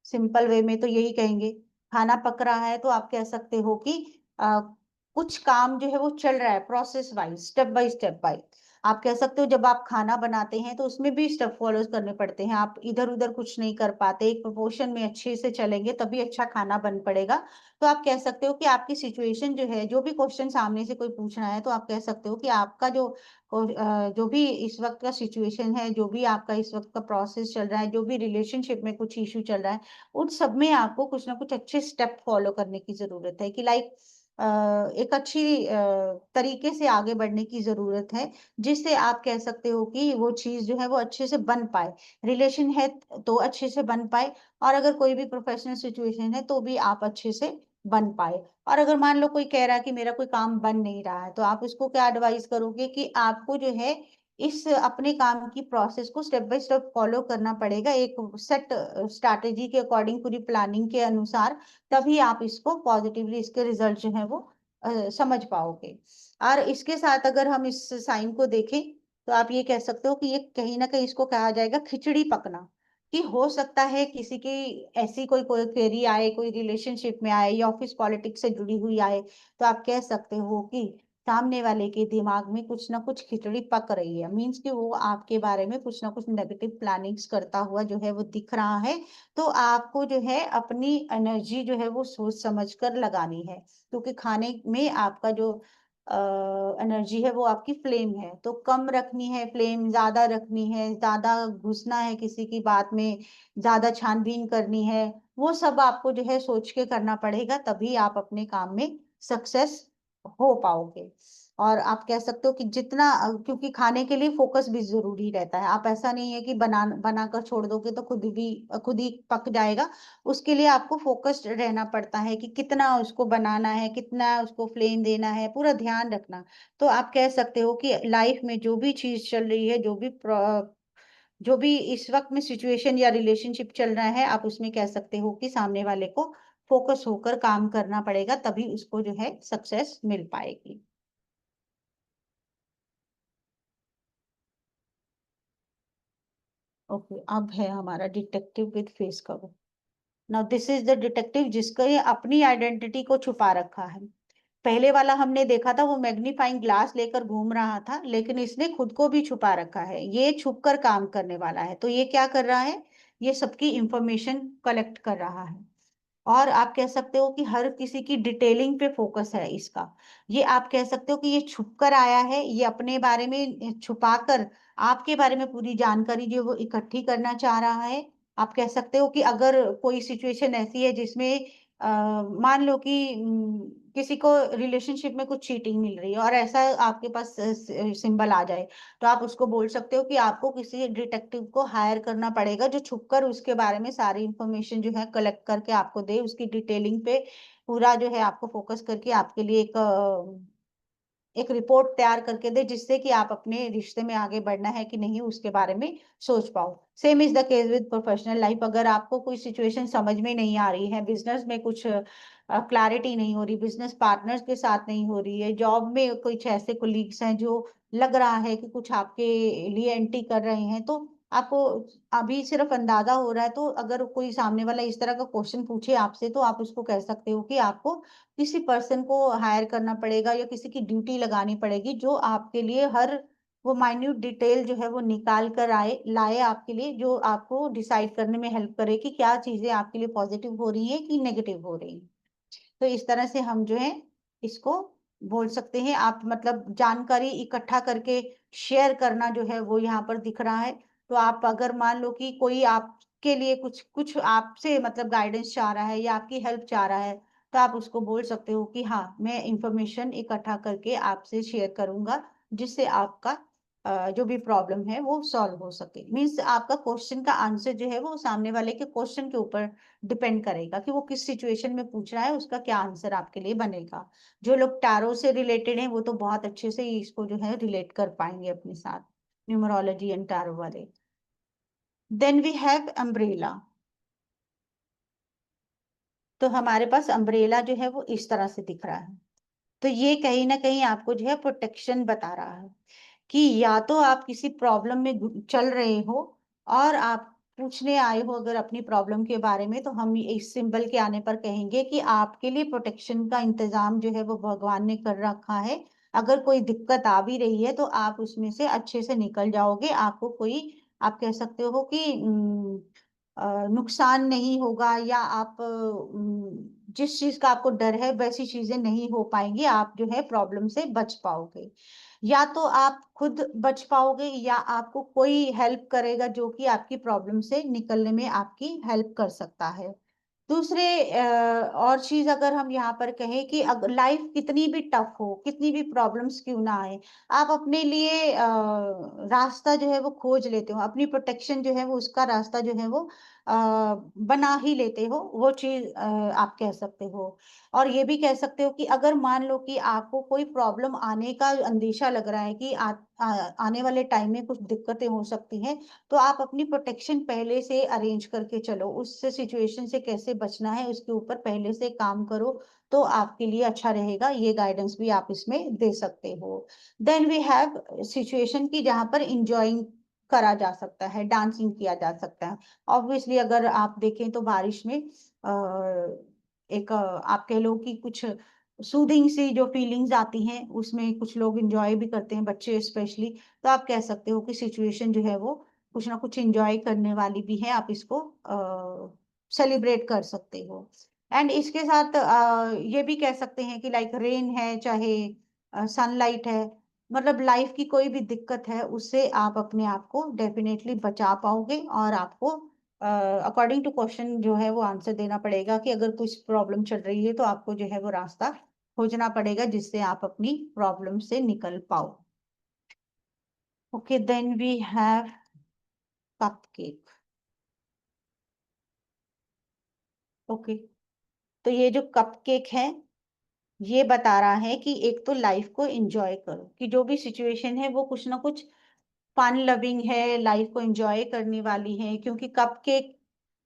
सिंपल वे में तो यही कहेंगे, खाना पक रहा है। तो आप कह सकते हो कि कुछ काम जो है वो चल रहा है process wise, step by step by. आप कह सकते हो जब आप खाना बनाते हैं तो उसमें भी स्टेप फॉलो करने पड़ते हैं, आप इधर उधर कुछ नहीं कर पाते, एक प्रोपोर्शन में अच्छे से चलेंगे तभी अच्छा खाना बन पड़ेगा। तो आप कह सकते हो कि आपकी सिचुएशन जो है, जो भी क्वेश्चन सामने से कोई पूछ रहा है तो आप कह सकते हो कि आपका जो भी इस वक्त का सिचुएशन है, जो भी आपका इस वक्त का प्रोसेस चल रहा है, जो भी रिलेशनशिप में कुछ इशू चल रहा है, उन सब में आपको कुछ ना कुछ अच्छे स्टेप फॉलो करने की जरूरत है, कि लाइक एक अच्छी तरीके से आगे बढ़ने की जरूरत है, जिससे आप कह सकते हो कि वो चीज जो है वो अच्छे से बन पाए। रिलेशन है तो अच्छे से बन पाए, और अगर कोई भी प्रोफेशनल सिचुएशन है तो भी आप अच्छे से बन पाए। और अगर मान लो कोई कह रहा है कि मेरा कोई काम बन नहीं रहा है, तो आप उसको क्या एडवाइस करोगे कि आपको जो है इस अपने काम की प्रोसेस को स्टेप बाय स्टेप फॉलो करना पड़ेगा, एक सेट स्ट्रैटेजी के अकॉर्डिंग, पूरी प्लानिंग के अनुसार, तभी आप इसको पॉजिटिवली इसके रिजल्ट जो है वो समझ पाओगे। और इसके साथ अगर हम इस साइन को देखें तो आप ये कह सकते हो कि ये कहीं ना कहीं इसको कहा जाएगा खिचड़ी पकना, कि हो सकता है किसी की ऐसी कोई कोई क्वेरी आए, कोई रिलेशनशिप में आए या ऑफिस पॉलिटिक्स से जुड़ी हुई आए, तो आप कह सकते हो कि सामने वाले के दिमाग में कुछ ना कुछ खिचड़ी पक रही है, मीन्स कि वो आपके बारे में कुछ ना कुछ नेगेटिव प्लानिंग्स करता हुआ जो है वो दिख रहा है। तो आपको जो है अपनी एनर्जी जो है वो सोच समझ कर लगानी है, क्योंकि खाने में आपका जो एनर्जी है वो आपकी फ्लेम है, तो कम रखनी है फ्लेम, ज्यादा रखनी है, ज्यादा घुसना है किसी की बात में, ज्यादा छानबीन करनी है, वो सब आपको जो है सोच के करना पड़ेगा, तभी आप अपने काम में सक्सेस हो पाओगे। और आप कह सकते हो कि जितना क्योंकि खाने के लिए फोकस भी जरूरी रहता है, आप ऐसा नहीं है कि बनाकर छोड़ दोगे तो खुद ही पक जाएगा। उसके लिए आपको फोकस्ड रहना पड़ता है कि कितना उसको बनाना है, कितना उसको फ्लेम देना है, पूरा ध्यान रखना। तो आप कह सकते हो कि लाइफ में जो भी चीज चल रही है, जो भी इस वक्त में सिचुएशन या रिलेशनशिप चल रहा है, आप उसमें कह सकते हो कि सामने वाले को फोकस होकर काम करना पड़ेगा, तभी उसको जो है सक्सेस मिल पाएगी। ओके, अब है हमारा detective with face cover. Now this is the detective जिसका ये अपनी आइडेंटिटी को छुपा रखा है। पहले वाला हमने देखा था वो मैग्नीफाइंग ग्लास लेकर घूम रहा था, लेकिन इसने खुद को भी छुपा रखा है, ये छुप कर काम करने वाला है। तो ये क्या कर रहा है, ये सबकी इंफॉर्मेशन कलेक्ट कर रहा है। और आप कह सकते हो कि हर किसी की डिटेलिंग पे फोकस है इसका। ये आप कह सकते हो कि ये छुप कर आया है, ये अपने बारे में छुपा कर आपके बारे में पूरी जानकारी जो वो इकट्ठी करना चाह रहा है। आप कह सकते हो कि अगर कोई सिचुएशन ऐसी है जिसमें मान लो कि किसी को रिलेशनशिप में कुछ चीटिंग मिल रही है और ऐसा आपके पास सिंबल आ जाए, तो आप उसको बोल सकते हो कि आपको किसी डिटेक्टिव को हायर करना पड़ेगा जो छुपकर उसके बारे में सारी इंफॉर्मेशन जो है कलेक्ट करके आपको दे, उसकी डिटेलिंग पे पूरा जो है आपको फोकस करके आपके लिए एक रिपोर्ट तैयार करके दे, जिससे कि आप अपने रिश्ते में आगे बढ़ना है कि नहीं उसके बारे में सोच पाओ। Same is the case with professional life. अगर आपको कोई सिचुएशन समझ में नहीं आ रही है, बिजनेस में कुछ क्लैरिटी नहीं हो रही, बिजनेस पार्टनर्स के साथ नहीं हो रही है, जॉब में कुछ ऐसे कोलीग्स हैं जो लग रहा है कि कुछ आपके लिए एंटी कर रहे हैं, तो आपको अभी सिर्फ अंदाजा हो रहा है, तो अगर कोई सामने वाला इस तरह का क्वेश्चन पूछे आपसे, तो आप उसको कह सकते हो कि आपको किसी पर्सन को हायर करना पड़ेगा या किसी की ड्यूटी लगानी पड़ेगी जो आपके लिए हर वो माइन्यूट डिटेल जो है वो निकाल कर लाए आपके लिए, जो आपको डिसाइड करने में हेल्प करे कि क्या चीजें आपके लिए पॉजिटिव हो रही है कि नेगेटिव हो रही है। तो इस तरह से हम जो है इसको बोल सकते हैं। आप मतलब जानकारी इकट्ठा करके शेयर करना जो है वो यहाँ पर दिख रहा है। तो आप अगर मान लो कि कोई आपके लिए कुछ कुछ आपसे मतलब गाइडेंस चाह रहा है या आपकी हेल्प चाह रहा है, तो आप उसको बोल सकते हो कि हाँ, मैं इंफॉर्मेशन इकट्ठा करके आपसे शेयर करूंगा, जिससे आपका जो भी प्रॉब्लम है वो सॉल्व हो सके। मीन्स आपका क्वेश्चन का आंसर जो है वो सामने वाले के क्वेश्चन के ऊपर डिपेंड करेगा कि वो किस सिचुएशन में पूछ रहा है, उसका क्या आंसर आपके लिए बनेगा। जो लोग टैरो से रिलेटेड हैं वो तो बहुत अच्छे से इसको जो है रिलेट कर पाएंगे अपने साथ, न्यूमरोलॉजी एंड टैरो वाले। Then we have umbrella. तो हमारे पास अम्ब्रेला जो है वो इस तरह से दिख रहा है। तो ये कहीं ना कहीं आपको जो है प्रोटेक्शन बता रहा है कि या तो आप किसी प्रॉब्लम में चल रहे हो और आप पूछने आए हो अगर अपनी प्रॉब्लम के बारे में, तो हम इस सिंबल के आने पर कहेंगे कि आपके लिए प्रोटेक्शन का इंतजाम जो है वो भगवान ने कर रखा है। अगर कोई दिक्कत आ भी रही है तो आप उसमें से अच्छे से निकल जाओगे। आपको कोई, आप कह सकते हो कि नुकसान नहीं होगा, या आप जिस चीज का आपको डर है वैसी चीजें नहीं हो पाएंगी। आप जो है प्रॉब्लम से बच पाओगे। या तो आप खुद बच पाओगे या आपको कोई हेल्प करेगा जो कि आपकी प्रॉब्लम से निकलने में आपकी हेल्प कर सकता है। दूसरे और चीज अगर हम यहाँ पर कहें कि अगर लाइफ कितनी भी टफ हो, कितनी भी प्रॉब्लम्स क्यों ना आए, आप अपने लिए रास्ता जो है वो खोज लेते हो, अपनी प्रोटेक्शन जो है वो उसका रास्ता जो है वो बना ही लेते हो। वो चीज आप कह सकते हो। और ये भी कह सकते हो कि अगर मान लो कि आपको कोई प्रॉब्लम आने का अंदेशा लग रहा है कि आने वाले टाइम में कुछ दिक्कतें हो सकती हैं, तो आप अपनी प्रोटेक्शन पहले से अरेंज करके चलो। उस सिचुएशन से कैसे बचना है उसके ऊपर पहले से काम करो, तो आपके लिए अच्छा रहेगा। ये गाइडेंस भी आप इसमें दे सकते हो। देन वी हैव सिचुएशन की जहाँ पर इंजॉइंग करा जा सकता है, डांसिंग किया जा सकता है। ऑब्वियसली अगर आप देखें तो बारिश में एक आप कह लो कि कुछ सूदिंग सी जो फीलिंग्स आती हैं, उसमें कुछ लोग एंजॉय भी करते हैं, बच्चे स्पेशली। तो आप कह सकते हो कि सिचुएशन जो है वो कुछ ना कुछ एंजॉय करने वाली भी है, आप इसको सेलिब्रेट कर सकते हो। एंड इसके साथ ये भी कह सकते हैं कि लाइक रेन है चाहे सनलाइट है, मतलब लाइफ की कोई भी दिक्कत है उससे आप अपने आप को डेफिनेटली बचा पाओगे। और आपको अकॉर्डिंग टू क्वेश्चन जो है वो आंसर देना पड़ेगा कि अगर कुछ प्रॉब्लम चल रही है तो आपको जो है वो रास्ता खोजना पड़ेगा जिससे आप अपनी प्रॉब्लम से निकल पाओ। Okay, then we have cupcake. Okay, तो ये जो कपकेक है ये बता रहा है कि एक तो लाइफ को एंजॉय करो, कि जो भी सिचुएशन है वो कुछ ना कुछ फन लविंग है, लाइफ को एंजॉय करने वाली है। क्योंकि कपकेक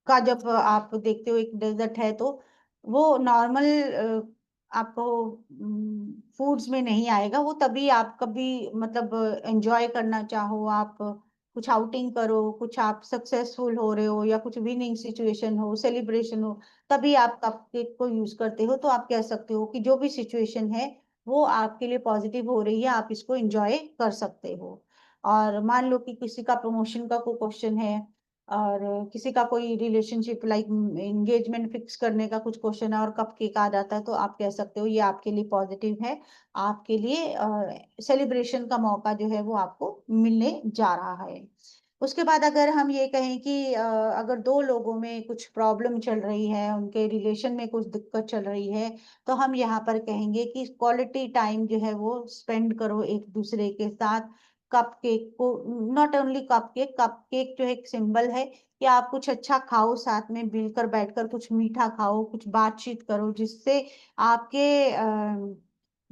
का जब आप देखते हो एक डेजर्ट है, तो वो नॉर्मल आपको फूड्स में नहीं आएगा। वो तभी आप कभी मतलब एंजॉय करना चाहो, आप कुछ आउटिंग करो, कुछ आप सक्सेसफुल हो रहे हो या कुछ विनिंग सिचुएशन हो, सेलिब्रेशन हो, तभी आप कपकेक को यूज करते हो। तो आप कह सकते हो कि जो भी सिचुएशन है वो आपके लिए पॉजिटिव हो रही है, आप इसको एंजॉय कर सकते हो। और मान लो कि किसी का प्रमोशन का कोई क्वेश्चन है, और किसी का कोई रिलेशनशिप लाइक एंगेजमेंट फिक्स करने का कुछ क्वेश्चन है और कपकेक आ जाता है, तो आप कह सकते हो ये आपके लिए पॉजिटिव है, आपके लिए सेलिब्रेशन का मौका जो है वो आपको मिलने जा रहा है। उसके बाद अगर हम ये कहें कि अगर दो लोगों में कुछ प्रॉब्लम चल रही है, उनके रिलेशन में कुछ दिक्कत चल रही है, तो हम यहाँ पर कहेंगे कि क्वालिटी टाइम जो है वो स्पेंड करो एक दूसरे के साथ। कपकेक को, नॉट ओनली कपकेक, कपकेक जो एक सिंबल है कि आप कुछ अच्छा खाओ, साथ में मिलकर बैठकर कुछ मीठा खाओ, कुछ बातचीत करो, जिससे आपके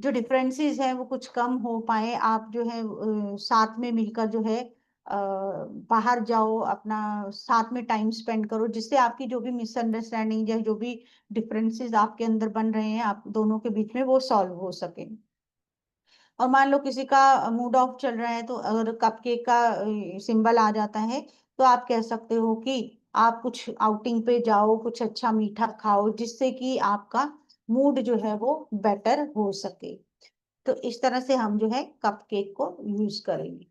जो डिफरेंसेस हैं वो कुछ कम हो पाए। आप जो है साथ में मिलकर जो है बाहर जाओ, अपना साथ में टाइम स्पेंड करो, जिससे आपकी जो भी मिसअंडरस्टैंडिंग या जो भी डिफरेंसेस आपके अंदर बन रहे हैं आप दोनों के बीच में, वो सॉल्व हो सके। और मान लो किसी का मूड ऑफ चल रहा है, तो अगर कपकेक का सिंबल आ जाता है, तो आप कह सकते हो कि आप कुछ आउटिंग पे जाओ, कुछ अच्छा मीठा खाओ, जिससे कि आपका मूड जो है वो बेटर हो सके। तो इस तरह से हम जो है कपकेक को यूज करेंगे।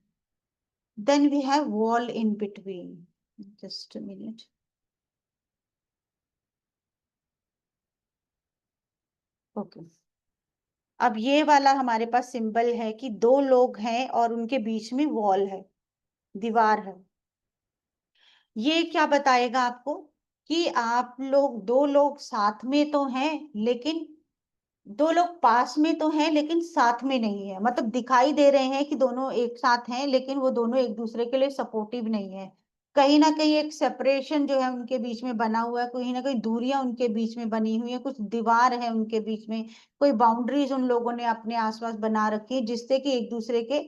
Then we have wall in between. Just a minute. Okay, अब ये वाला हमारे पास सिंबल है कि दो लोग हैं और उनके बीच में वॉल है, दीवार है। ये क्या बताएगा आपको कि आप लोग, दो लोग साथ में तो हैं लेकिन दो लोग पास में तो हैं लेकिन साथ में नहीं है, मतलब दिखाई दे रहे हैं कि दोनों एक साथ हैं लेकिन वो दोनों एक दूसरे के लिए सपोर्टिव नहीं है। कहीं ना कहीं एक सेपरेशन जो है उनके बीच में बना हुआ है, कहीं ना कहीं दूरियां उनके बीच में बनी हुई है, कुछ दीवार है उनके बीच में, कोई बाउंड्रीज उन लोगों ने अपने आसपास बना रखी है जिससे कि एक दूसरे के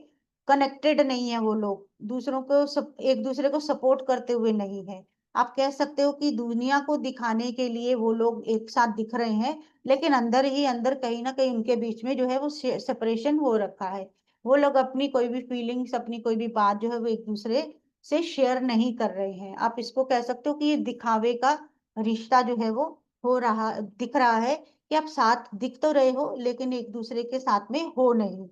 कनेक्टेड नहीं है, वो लोग दूसरों को एक दूसरे को सपोर्ट करते हुए नहीं है। आप कह सकते हो कि दुनिया को दिखाने के लिए वो लोग एक साथ दिख रहे हैं लेकिन अंदर ही अंदर कहीं ना कहीं उनके बीच में जो है वो सेपरेशन हो रखा है। वो लोग अपनी कोई भी फीलिंग्स, अपनी कोई भी बात जो है वो एक दूसरे से शेयर नहीं कर रहे हैं। आप इसको कह सकते हो कि ये दिखावे का रिश्ता जो है वो हो रहा दिख रहा है, कि आप साथ दिख तो रहे हो लेकिन एक दूसरे के साथ में हो नहीं।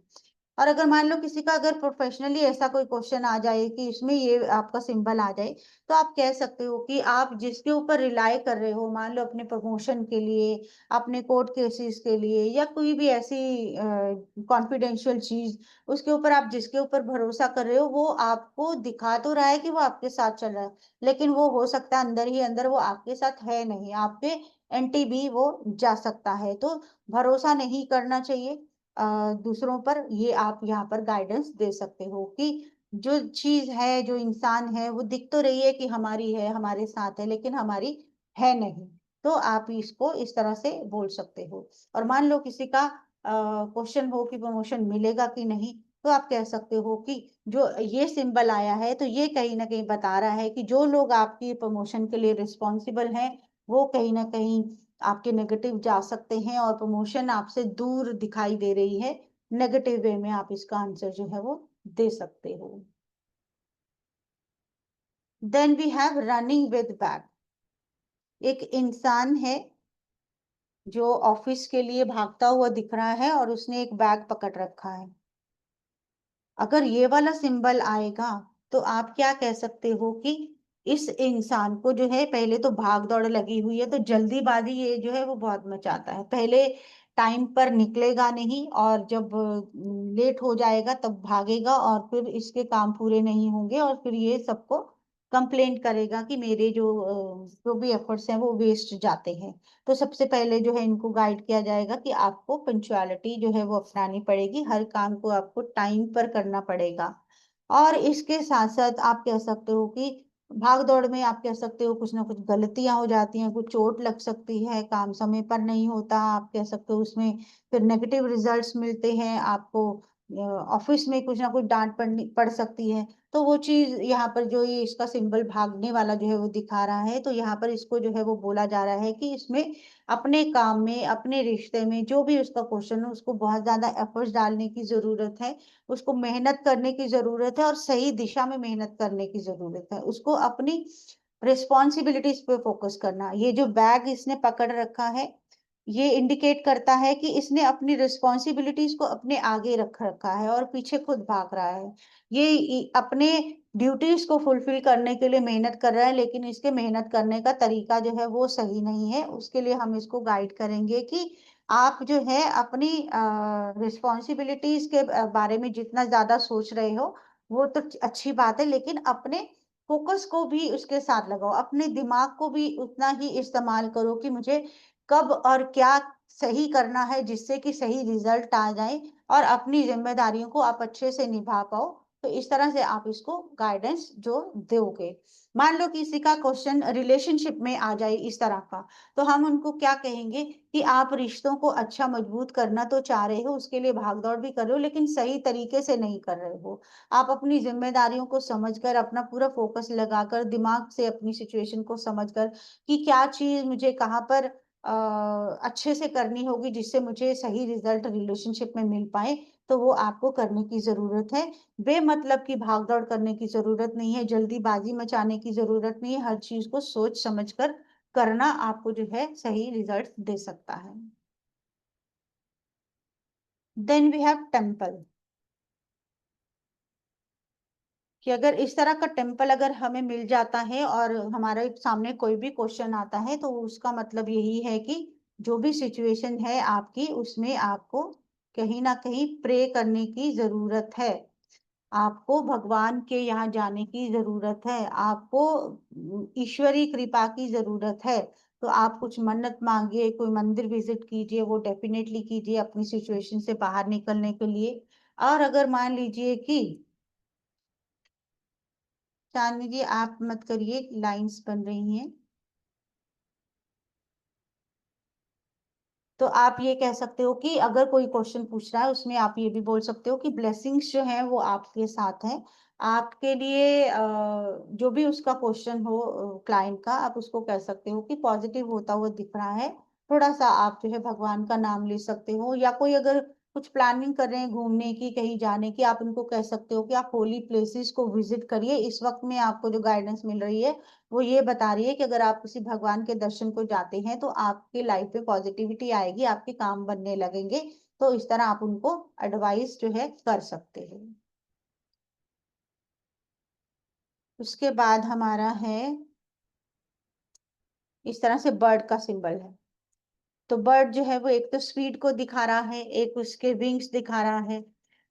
और अगर मान लो किसी का अगर प्रोफेशनली ऐसा कोई क्वेश्चन आ जाए कि इसमें ये आपका सिंबल आ जाए, तो आप कह सकते हो कि आप जिसके ऊपर रिलाई कर रहे हो, मान लो अपने प्रमोशन के लिए, अपने कोर्ट केसेस के लिए, या कोई भी ऐसी कॉन्फिडेंशियल चीज, उसके ऊपर आप जिसके ऊपर भरोसा कर रहे हो वो आपको दिखा तो रहा है कि वो आपके साथ चल रहा है, लेकिन वो हो सकता है अंदर ही अंदर वो आपके साथ है नहीं, आपके एंटी भी वो जा सकता है। तो भरोसा नहीं करना चाहिए दूसरों पर। ये आप यहाँ पर गाइडेंस दे सकते हो कि जो चीज है, जो इंसान है, वो दिख तो रही है कि हमारी है, हमारे साथ है, लेकिन हमारी है नहीं। तो आप इसको इस तरह से बोल सकते हो। और मान लो किसी का क्वेश्चन हो कि प्रमोशन मिलेगा कि नहीं, तो आप कह सकते हो कि जो ये सिंबल आया है तो ये कहीं ना कहीं बता रहा है कि जो लोग आपकी प्रमोशन के लिए रिस्पॉन्सिबल हैं वो कहीं ना कहीं आपके नेगेटिव जा सकते हैं और प्रमोशन आपसे दूर दिखाई दे रही है। नेगेटिव वे में आप इसका आंसर जो है वो दे सकते हो। Then we have running with bag. एक इंसान है जो ऑफिस के लिए भागता हुआ दिख रहा है और उसने एक बैग पकड़ रखा है। अगर ये वाला सिंबल आएगा तो आप क्या कह सकते हो कि इस इंसान को जो है पहले तो भाग दौड़ लगी हुई है, तो जल्दीबाजी ये जो है वो बहुत मचाता है, पहले टाइम पर निकलेगा नहीं और जब लेट हो जाएगा तब भागेगा और फिर इसके काम पूरे नहीं होंगे और फिर ये सबको कंप्लेंट करेगा कि मेरे जो भी एफर्ट्स हैं वो वेस्ट जाते हैं। तो सबसे पहले जो है इनको गाइड किया जाएगा कि आपको पंचुअलिटी जो है वो अपनानी पड़ेगी, हर काम को आपको टाइम पर करना पड़ेगा। और इसके साथ साथ आप कह सकते हो कि भाग दौड़ में आप कह सकते हो कुछ ना कुछ गलतियां हो जाती हैं, कुछ चोट लग सकती है, काम समय पर नहीं होता, आप कह सकते हो उसमें फिर नेगेटिव रिजल्ट्स मिलते हैं आपको, ऑफिस में कुछ ना कुछ डांट पड़ सकती है। तो वो चीज यहाँ पर जो ये इसका सिंबल भागने वाला जो है वो दिखा रहा है, तो यहाँ पर इसको जो है वो बोला जा रहा है कि इसमें अपने काम में, अपने रिश्ते में जो भी उसका क्वेश्चन है उसको बहुत ज्यादा एफर्ट्स डालने की जरूरत है, उसको मेहनत करने की जरूरत है और सही दिशा में मेहनत करने की जरूरत है, उसको अपनी रिस्पॉन्सिबिलिटीज पे फोकस करना। ये जो बैग इसने पकड़ रखा है ये इंडिकेट करता है कि इसने अपनी रिस्पॉन्सिबिलिटीज को अपने आगे रख रखा है और पीछे खुद भाग रहा है। ये अपने ड्यूटीज को फुलफिल करने के लिए मेहनत कर रहा है, लेकिन इसके मेहनत करने का तरीका जो है वो सही नहीं है। उसके लिए हम इसको गाइड करेंगे कि आप जो है अपनी रिस्पॉन्सिबिलिटीज के बारे में जितना ज्यादा सोच रहे हो वो तो अच्छी बात है, लेकिन अपने फोकस को भी उसके साथ लगाओ, अपने दिमाग को भी उतना ही इस्तेमाल करो कि मुझे कब और क्या सही करना है जिससे कि सही रिजल्ट आ जाए और अपनी जिम्मेदारियों को आप अच्छे से निभा पाओ। तो इस तरह से आप इसको गाइडेंस जो दोगे। मान लो किसी का क्वेश्चन रिलेशनशिप में आ जाए इस तरह का, तो हम उनको क्या कहेंगे कि आप रिश्तों को अच्छा मजबूत करना तो चाह रहे हो, उसके लिए भागदौड़ भी कर रहे हो लेकिन सही तरीके से नहीं कर रहे हो। आप अपनी जिम्मेदारियों को समझकर, अपना पूरा फोकस लगाकर, दिमाग से अपनी सिचुएशन को समझकर कि क्या चीज मुझे कहाँ पर अच्छे से करनी होगी जिससे मुझे सही रिजल्ट रिलेशनशिप में मिल पाए, तो वो आपको करने की जरूरत है। बेमतलब की भागदौड़ करने की जरूरत नहीं है, जल्दीबाजी मचाने की जरूरत नहीं है, हर चीज को सोच समझकर करना आपको जो है सही रिजल्ट दे सकता है। देन वी हैव टेम्पल, कि अगर इस तरह का टेम्पल अगर हमें मिल जाता है और हमारे सामने कोई भी क्वेश्चन आता है तो उसका मतलब यही है कि जो भी सिचुएशन है आपकी उसमें आपको कहीं ना कहीं प्रे करने की जरूरत है, आपको भगवान के यहाँ जाने की जरूरत है, आपको ईश्वरी कृपा की जरूरत है। तो आप कुछ मन्नत मांगिए, कोई मंदिर विजिट कीजिए, वो डेफिनेटली कीजिए अपनी सिचुएशन से बाहर निकलने के लिए। और अगर मान लीजिए कि चांदनी जी आप मत करिए, लाइंस बन रही हैं, तो आप ये कह सकते हो कि अगर कोई क्वेश्चन पूछ रहा है उसमें आप ये भी बोल सकते हो कि ब्लेसिंग्स जो है वो आपके साथ हैं, आपके लिए जो भी उसका क्वेश्चन हो क्लाइंट का, आप उसको कह सकते हो कि पॉजिटिव होता हुआ दिख रहा है, थोड़ा सा आप जो है भगवान का नाम ले सकते हो। या कोई अगर कुछ प्लानिंग कर रहे हैं घूमने की, कहीं जाने की, आप उनको कह सकते हो कि आप होली प्लेसेस को विजिट करिए। इस वक्त में आपको जो गाइडेंस मिल रही है वो ये बता रही है कि अगर आप किसी भगवान के दर्शन को जाते हैं तो आपकी लाइफ में पॉजिटिविटी आएगी, आपके काम बनने लगेंगे। तो इस तरह आप उनको एडवाइस जो है कर सकते हैं। उसके बाद हमारा है, इस तरह से बर्ड का सिंबल है। तो बर्ड जो है वो एक तो स्पीड को दिखा रहा है, एक उसके विंग्स दिखा रहा है।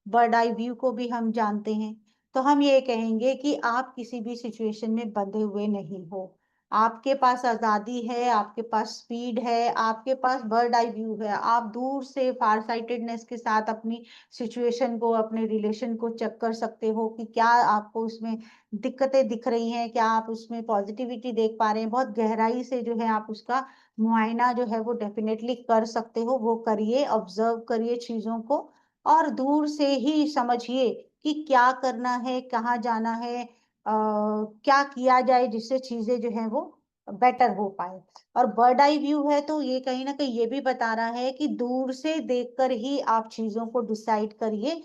बर्ड आई व्यू को भी हम जानते हैं। तो हम ये कहेंगे कि आप किसी भी सिचुएशन में बंधे हुए नहीं हो, आपके पास आजादी है, आपके पास स्पीड है, आपके पास बर्ड आई व्यू है। आप दूर से फार साइटेडनेस के साथ अपनी सिचुएशन को, अपने रिलेशन को चेक कर सकते हो कि क्या आपको उसमें दिक्कतें दिख रही हैं, क्या आप उसमें पॉजिटिविटी देख पा रहे हैं। बहुत गहराई से जो है आप उसका मुआयना जो है वो डेफिनेटली कर सकते हो। वो करिए, ऑब्जर्व करिए चीजों को, और दूर से ही समझिए कि क्या करना है, कहाँ जाना है, क्या किया जाए जिससे चीजें जो है वो बेटर हो पाए। और बर्ड आई व्यू है तो ये कहीं ना कहीं ये भी बता रहा है कि दूर से देखकर ही आप चीजों को डिसाइड करिए,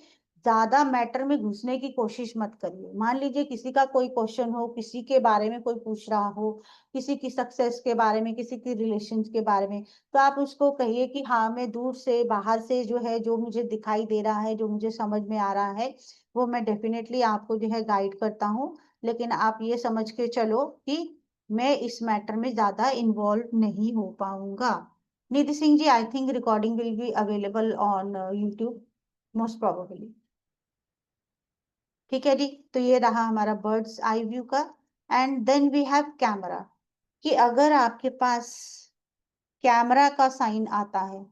ज्यादा मैटर में घुसने की कोशिश मत करिए। मान लीजिए किसी का कोई क्वेश्चन हो, किसी के बारे में कोई पूछ रहा हो, किसी की सक्सेस के बारे में, किसी की रिलेशन के बारे में, तो आप उसको कहिए कि हाँ मैं दूर से, बाहर से जो है, जो मुझे दिखाई दे रहा है, जो मुझे समझ में आ रहा है, वो मैं डेफिनेटली आपको जो है गाइड करता हूँ। लेकिन आप ये समझ के चलो कि मैं इस मैटर में ज्यादा इन्वॉल्व नहीं हो पाऊंगा। Nidhi Singh ji, I think recording will be available on YouTube most probably. ठीक है जी, तो ये रहा हमारा बर्ड्स आई व्यू का। And then we have camera, कि अगर आपके पास कैमरा का साइन आता है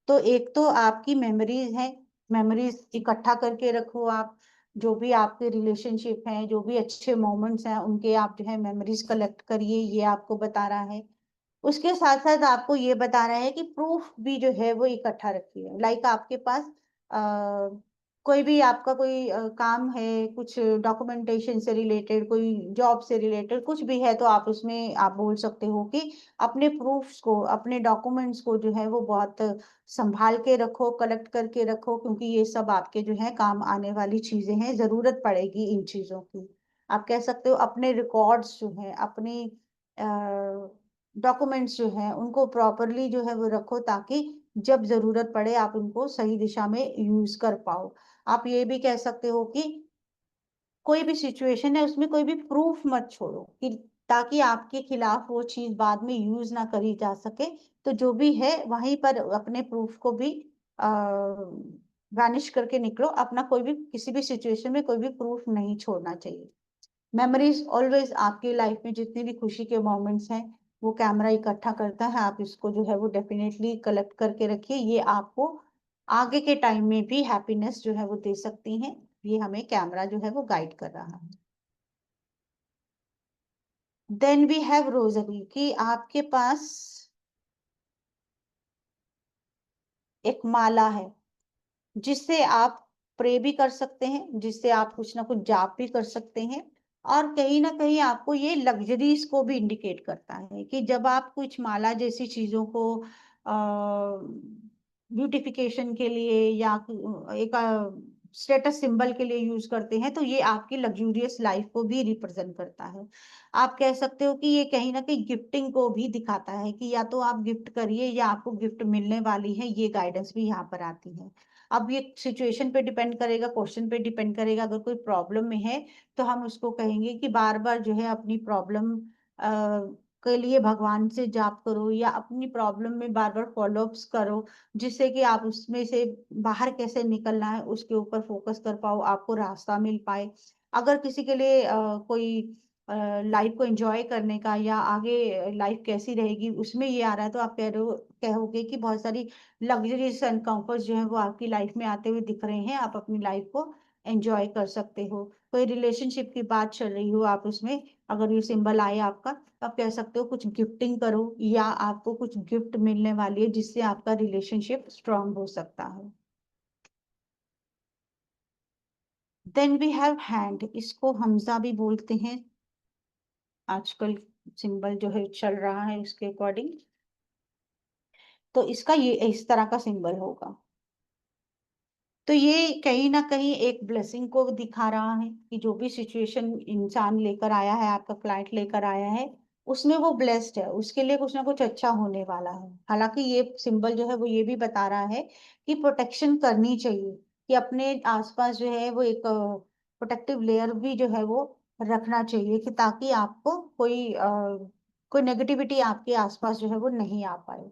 तो एक तो आपकी मेमोरीज है, मेमोरीज इकट्ठा करके रखो आप। जो भी आपके रिलेशनशिप हैं, जो भी अच्छे मोमेंट्स हैं, उनके आप जो है मेमोरीज कलेक्ट करिए, ये आपको बता रहा है। उसके साथ साथ आपको ये बता रहा है कि प्रूफ भी जो है वो इकट्ठा रखिए। लाइक आपके पास कोई भी आपका कोई काम है, कुछ डॉक्यूमेंटेशन से रिलेटेड, कोई जॉब से रिलेटेड कुछ भी है, तो आप उसमें आप बोल सकते हो कि अपने प्रूफ्स को, अपने डॉक्यूमेंट्स को जो है वो बहुत संभाल के रखो, कलेक्ट करके रखो, क्योंकि ये सब आपके जो है काम आने वाली चीजें हैं, जरूरत पड़ेगी इन चीजों की। आप कह सकते हो अपने रिकॉर्ड्स जो है, अपनी डॉक्यूमेंट्स जो हैं उनको प्रॉपरली जो है वो रखो, ताकि जब जरूरत पड़े आप उनको सही दिशा में यूज कर पाओ। आप ये भी कह सकते हो कि कोई भी सिचुएशन है उसमें कोई भी प्रूफ मत छोड़ो, कि ताकि आपके खिलाफ वो चीज बाद में यूज ना करी जा सके। तो जो भी है वहीं पर अपने प्रूफ को भी वैनिश करके निकलो। अपना कोई भी, किसी भी सिचुएशन में कोई भी प्रूफ नहीं छोड़ना चाहिए। मेमोरीज ऑलवेज आपकी लाइफ में जितनी भी खुशी के मोमेंट्स हैं वो कैमरा इकट्ठा करता है। आप इसको जो है वो डेफिनेटली कलेक्ट करके रखिए, ये आपको आगे के टाइम में भी हैप्पीनेस जो है वो दे सकती हैं। ये हमें कैमरा जो है वो गाइड कर रहा है। देन वी हैव रोजरी, कि आपके पास एक माला है जिससे आप प्रे भी कर सकते हैं, जिससे आप कुछ ना कुछ जाप भी कर सकते हैं। और कहीं ना कहीं आपको ये लग्जरीज को भी इंडिकेट करता है कि जब आप कुछ माला जैसी चीजों को ब्यूटिफिकेशन के लिए या एक स्टेटस सिंबल के लिए यूज करते हैं, तो ये आपकी लग्जूरियस लाइफ को भी रिप्रेजेंट करता है। आप कह सकते हो कि ये कहीं ना कहीं गिफ्टिंग को भी दिखाता है, कि या तो आप गिफ्ट करिए या आपको गिफ्ट मिलने वाली है, ये गाइडेंस भी यहाँ पर आती है। अब ये सिचुएशन पे डिपेंड करेगा, क्वेश्चन पे डिपेंड करेगा। अगर कोई प्रॉब्लम में है तो हम उसको कहेंगे कि बार बार जो है अपनी प्रॉब्लम के लिए भगवान से जाप करो, या अपनी प्रॉब्लम में बार बार फॉलोअप्स करो, जिससे कि आप उसमें से बाहर कैसे निकलना है उसके ऊपर फोकस कर पाओ, आपको रास्ता मिल पाए। अगर किसी के लिए कोई लाइफ को एंजॉय करने का या आगे लाइफ कैसी रहेगी उसमें ये आ रहा है, तो आप कहोगे कि बहुत सारी लग्जरीज एंड कंफर्ट्स जो है वो आपकी लाइफ में आते हुए दिख रहे हैं, आप अपनी लाइफ को एंजॉय कर सकते हो। कोई रिलेशनशिप की बात चल रही हो, आप उसमें अगर ये सिंबल आए आपका, तो आप कह सकते हो कुछ गिफ्टिंग करो या आपको कुछ गिफ्ट मिलने वाली है जिससे आपका रिलेशनशिप स्ट्रांग हो सकता है। देन वी हैव हैंड, इसको हमजा भी बोलते हैं आजकल, सिंबल जो है चल रहा है उसके अकॉर्डिंग। तो इसका ये इस तरह का सिंबल होगा। तो ये कहीं ना कहीं एक ब्लेसिंग को दिखा रहा है कि जो भी सिचुएशन इंसान लेकर आया है, आपका क्लाइंट लेकर आया है, उसमें वो ब्लेस्ड है, उसके लिए कुछ ना कुछ अच्छा होने वाला है। हालांकि ये सिंबल जो है वो ये भी बता रहा है कि प्रोटेक्शन करनी चाहिए, कि अपने आसपास जो है वो एक प्रोटेक्टिव लेयर भी जो है वो रखना चाहिए, कि ताकि आपको कोई नेगेटिविटी आपके आसपास जो है वो नहीं आ पाए।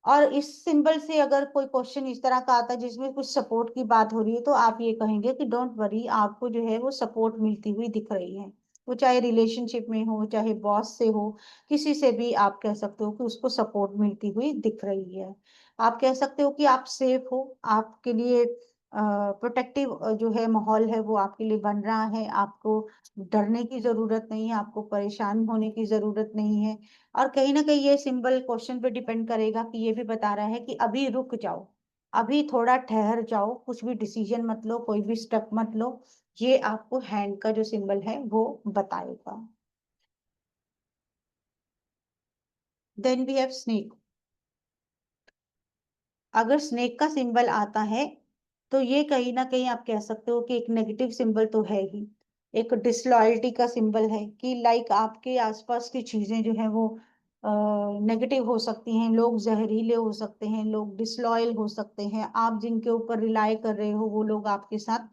और इस सिंबल से अगर कोई क्वेश्चन इस तरह का आता है जिसमें कुछ सपोर्ट की बात हो रही है, तो आप ये कहेंगे कि डोंट वरी, आपको जो है वो सपोर्ट मिलती हुई दिख रही है। वो चाहे रिलेशनशिप में हो, चाहे बॉस से हो, किसी से भी आप कह सकते हो कि उसको सपोर्ट मिलती हुई दिख रही है। आप कह सकते हो कि आप सेफ हो, आपके लिए प्रोटेक्टिव जो है माहौल है वो आपके लिए बन रहा है, आपको डरने की जरूरत नहीं है, आपको परेशान होने की जरूरत नहीं है। और कहीं ना कहीं ये सिंबल क्वेश्चन पे डिपेंड करेगा, कि ये भी बता रहा है कि अभी रुक जाओ, अभी थोड़ा ठहर जाओ, कुछ भी डिसीजन मत लो, कोई भी स्टेप मत लो। ये आपको हैंड का जो सिंबल है वो बताएगा। Then we have snake. अगर स्नेक का सिंबल आता है, तो ये कहीं ना कहीं आप कह सकते हो कि एक नेगेटिव सिंबल तो है ही, एक डिसलॉयल्टी का सिंबल है, कि लाइक आपके आसपास की चीजें जो है वो नेगेटिव हो सकती हैं, लोग जहरीले हो सकते हैं, लोग डिसलॉयल हो सकते हैं, आप जिनके ऊपर रिलाई कर रहे हो वो लोग आपके साथ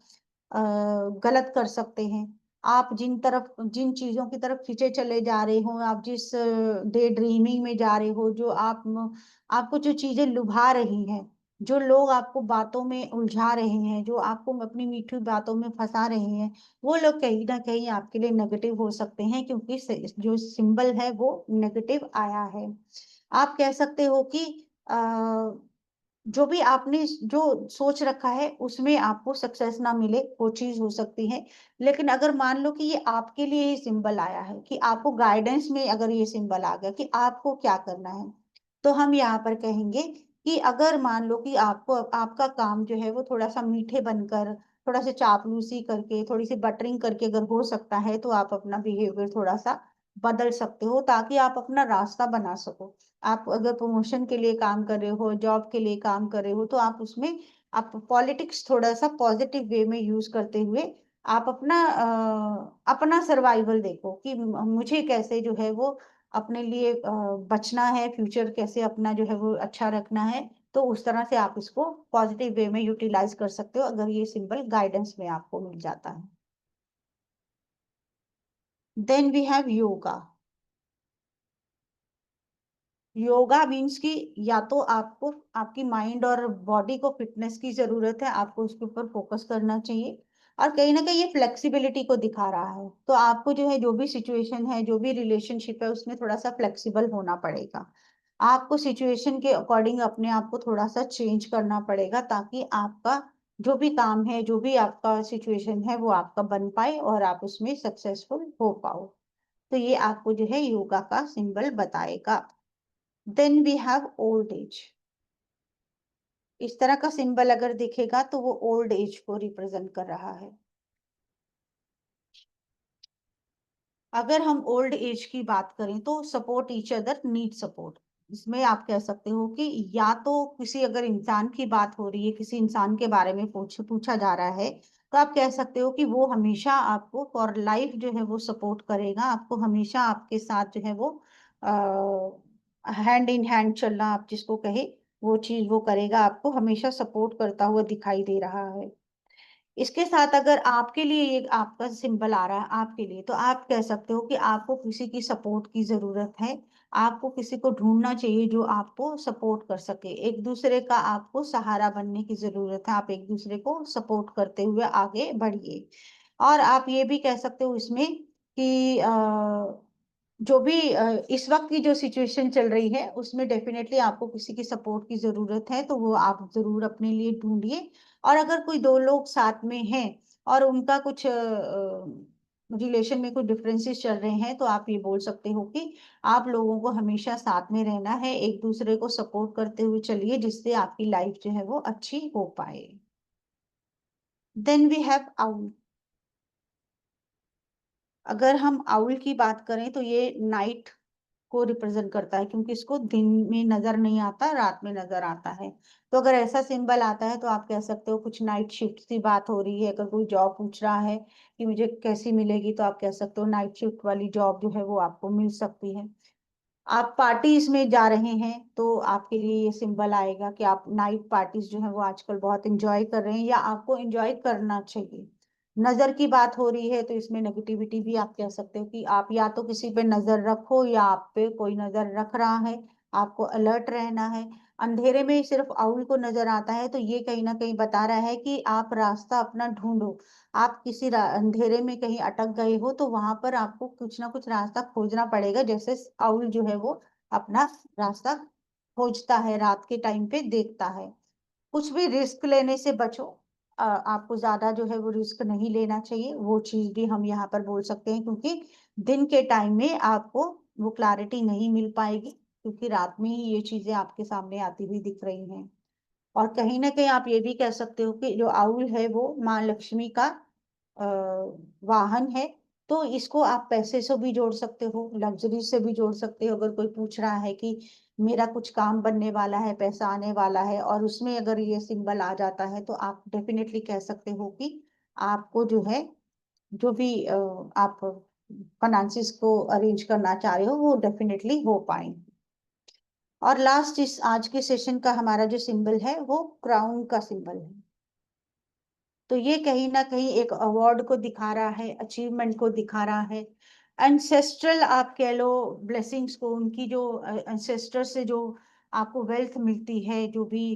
गलत कर सकते हैं। आप जिन चीजों की तरफ खींचे चले जा रहे हो, आप जिस डे ड्रीमिंग में जा रहे हो, जो आपको जो चीजें लुभा रही हैं, जो लोग आपको बातों में उलझा रहे हैं, जो आपको अपनी मीठी बातों में फंसा रहे हैं, वो लोग कहीं ना कहीं आपके लिए नेगेटिव हो सकते हैं, क्योंकि जो सिंबल है वो नेगेटिव आया है। आप कह सकते हो कि जो भी आपने जो सोच रखा है उसमें आपको सक्सेस ना मिले, वो चीज हो सकती है। लेकिन अगर मान लो कि ये आपके लिए ही सिंबल आया है, कि आपको गाइडेंस में अगर ये सिंबल आ गया कि आपको क्या करना है, तो हम यहाँ पर कहेंगे कि अगर मान लो कि आपको आपका काम जो है वो थोड़ा सा मीठे बनकर, थोड़ा सा चापलूसी करके, थोड़ी सी बटरिंग करके अगर हो सकता है, तो आप अपना बिहेवियर थोड़ा सा बदल सकते हो, ताकि आप अपना रास्ता बना सको। आप अगर प्रमोशन के लिए काम कर रहे हो, जॉब के लिए काम कर रहे हो, तो आप उसमें आप पॉलिटिक्स थोड़ा सा पॉजिटिव वे में यूज करते हुए आप अपना सर्वाइवल देखो, कि मुझे कैसे जो है वो अपने लिए बचना है, फ्यूचर कैसे अपना जो है वो अच्छा रखना है। तो उस तरह से आप इसको पॉजिटिव वे में यूटिलाइज कर सकते हो, अगर ये सिंबल गाइडेंस में आपको मिल जाता है। Then we have yoga. Yoga means कि या तो आपको आपकी माइंड और बॉडी को फिटनेस की जरूरत है, आपको उसके ऊपर फोकस करना चाहिए। और कहीं ना कहीं ये फ्लेक्सिबिलिटी को दिखा रहा है, तो आपको जो है जो भी सिचुएशन है, जो भी रिलेशनशिप है, उसमें थोड़ा सा फ्लेक्सिबल होना पड़ेगा। आपको सिचुएशन के अकॉर्डिंग अपने आप को थोड़ा सा चेंज करना पड़ेगा, ताकि आपका जो भी काम है, जो भी आपका सिचुएशन है, वो आपका बन पाए और आप उसमें सक्सेसफुल हो पाओ। तो ये आपको जो है योगा का सिंबल बताएगा। Then we have old age. इस तरह का सिंबल अगर दिखेगा तो वो ओल्ड एज को रिप्रेजेंट कर रहा है। अगर हम ओल्ड एज की बात करें, तो support each other, need support. इसमें आप कह सकते हो कि या तो किसी अगर इंसान की बात हो रही है, किसी इंसान के बारे में पूछा जा रहा है, तो आप कह सकते हो कि वो हमेशा आपको फॉर लाइफ जो है वो सपोर्ट करेगा, आपको हमेशा आपके साथ जो है वो हैंड इन हैंड चलना आप जिसको कहे, वो चीज वो करेगा, आपको हमेशा सपोर्ट करता हुआ दिखाई दे रहा है। इसके साथ अगर आपके लिए ये आपका सिंबल आ रहा है आपके लिए, तो आप कह सकते हो कि आपको किसी की सपोर्ट की जरूरत है, आपको किसी को ढूंढना चाहिए जो आपको सपोर्ट कर सके, एक दूसरे का आपको सहारा बनने की जरूरत है, आप एक दूसरे को सपोर्ट करते हुए आगे बढ़िए। और आप ये भी कह सकते हो इसमें कि जो भी इस वक्त की जो सिचुएशन चल रही है उसमें डेफिनेटली आपको किसी की सपोर्ट की जरूरत है, तो वो आप जरूर अपने लिए ढूंढिए। और अगर कोई दो लोग साथ में हैं और उनका कुछ रिलेशन में कुछ डिफरेंसेस चल रहे हैं, तो आप ये बोल सकते हो कि आप लोगों को हमेशा साथ में रहना है, एक दूसरे को सपोर्ट करते हुए चलिए, जिससे आपकी लाइफ जो है वो अच्छी हो पाए। Then we have owl. अगर हम आउल की बात करें तो ये नाइट को रिप्रेजेंट करता है, क्योंकि इसको दिन में नजर नहीं आता, रात में नजर आता है। तो अगर ऐसा सिंबल आता है तो आप कह सकते हो कुछ नाइट शिफ्ट की बात हो रही है। अगर कोई जॉब पूछ रहा है कि मुझे कैसी मिलेगी, तो आप कह सकते हो नाइट शिफ्ट वाली जॉब जो है वो आपको मिल सकती है। आप पार्टीज में जा रहे हैं तो आपके लिए ये सिंबल आएगा कि आप नाइट पार्टीज जो है वो आजकल बहुत एंजॉय कर रहे हैं, या आपको एंजॉय करना चाहिए। नजर की बात हो रही है तो इसमें नेगेटिविटी भी आप कह सकते हो कि आप या तो किसी पे नजर रखो या आप पे कोई नजर रख रहा है, आपको अलर्ट रहना है। अंधेरे में सिर्फ आउल को नजर आता है तो ये कहीं ना कहीं बता रहा है कि आप रास्ता अपना ढूंढो। आप किसी अंधेरे में कहीं अटक गए हो तो वहां पर आपको कुछ ना कुछ रास्ता खोजना पड़ेगा, जैसे आउल जो है वो अपना रास्ता खोजता है, रात के टाइम पे देखता है। कुछ भी रिस्क लेने से बचो। आपको ज्यादा जो है वो रिस्क नहीं लेना चाहिए, वो चीज भी हम यहाँ पर बोल सकते हैं, क्योंकि दिन के टाइम में आपको वो क्लैरिटी नहीं मिल पाएगी, क्योंकि रात में ही ये चीजें आपके सामने आती हुई दिख रही हैं। और कहीं ना कहीं आप ये भी कह सकते हो कि जो आउल है वो माँ लक्ष्मी का अ, वाहन है। तो इसको आप पैसे से भी जोड़ सकते हो, लग्जरी से भी जोड़ सकते हो। अगर कोई पूछ रहा है कि मेरा कुछ काम बनने वाला है, पैसा आने वाला है, और उसमें अगर ये सिंबल आ जाता है, तो आप डेफिनेटली कह सकते हो कि आपको जो है, जो भी आप फाइनेंसिस को अरेंज करना चाह रहे हो वो डेफिनेटली हो पाएंगे। और लास्ट इस आज के सेशन का हमारा जो सिंबल है वो क्राउन का सिंबल है। तो ये कहीं ना कहीं एक अवार्ड को दिखा रहा है, अचीवमेंट को दिखा रहा है। एंसेस्ट्रल आप कह लो ब्लेसिंग्स को, उनकी जो एंसेस्टर से जो आपको वेल्थ मिलती है, जो भी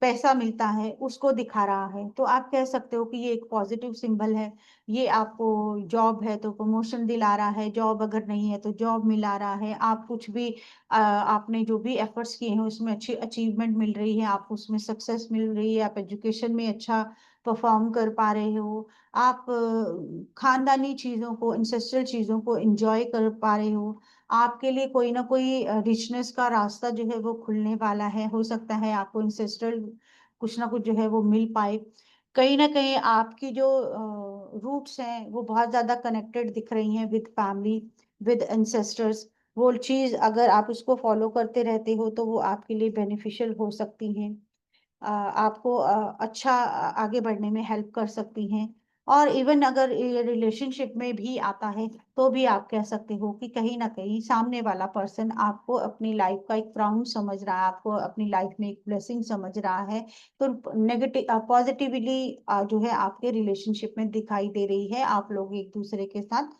पैसा मिलता है, उसको दिखा रहा है। तो आप कह सकते हो कि ये एक पॉजिटिव सिंबल है। ये आपको जॉब है तो प्रमोशन दिला रहा है, जॉब अगर नहीं है तो जॉब मिला रहा है। आप कुछ भी आपने जो भी एफर्ट्स किए हैं उसमें अच्छी अचीवमेंट मिल रही है, आप उसमें सक्सेस मिल रही है, आप एजुकेशन में अच्छा परफॉर्म कर पा रहे हो। आप खानदानी चीजों को, इंसेस्ट्रल चीजों को एंजॉय कर पा रहे हो। आपके लिए कोई ना कोई रिचनेस का रास्ता जो है वो खुलने वाला है। हो सकता है आपको इंसेस्ट्रल कुछ ना कुछ जो है वो मिल पाए। कहीं ना कहीं आपकी जो रूट्स हैं वो बहुत ज्यादा कनेक्टेड दिख रही हैं विद फैमिली, विद एंसेस्टर्स। वो चीज अगर आप उसको फॉलो करते रहते हो तो वो आपके लिए बेनिफिशियल हो सकती हैं, आपको अच्छा आगे बढ़ने में हेल्प कर सकती हैं। और इवन अगर ये रिलेशनशिप में भी आता है तो भी आप कह सकते हो कि कहीं ना कहीं सामने वाला पर्सन आपको अपनी लाइफ का एक क्राउन समझ रहा है, आपको अपनी लाइफ में एक ब्लेसिंग समझ रहा है। तो नेगेटिव पॉजिटिवली जो है आपके रिलेशनशिप में दिखाई दे रही है। आप लोग एक दूसरे के साथ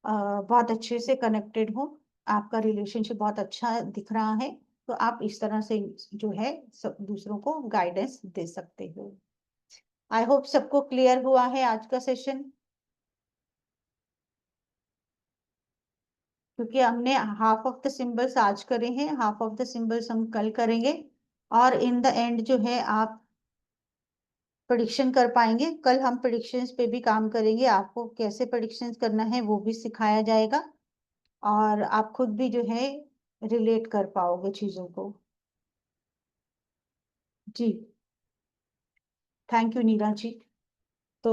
बहुत अच्छे से कनेक्टेड हो, आपका रिलेशनशिप बहुत अच्छा दिख रहा है। तो आप इस तरह से जो है सब दूसरों को गाइडेंस दे सकते हो। आई होप सबको क्लियर हुआ है आज का सेशन, क्योंकि हमने हाफ ऑफ द सिंबल्स आज करे हैं, हाफ ऑफ द सिंबल्स हम कल करेंगे। और इन द एंड जो है आप प्रिडिक्शन कर पाएंगे। कल हम प्रिडिक्शंस पे भी काम करेंगे, आपको कैसे प्रिडिक्शंस करना है वो भी सिखाया जाएगा, और आप खुद भी जो है रिलेट कर पाओगे चीजों को। जी, थैंक यू नीरा जी। तो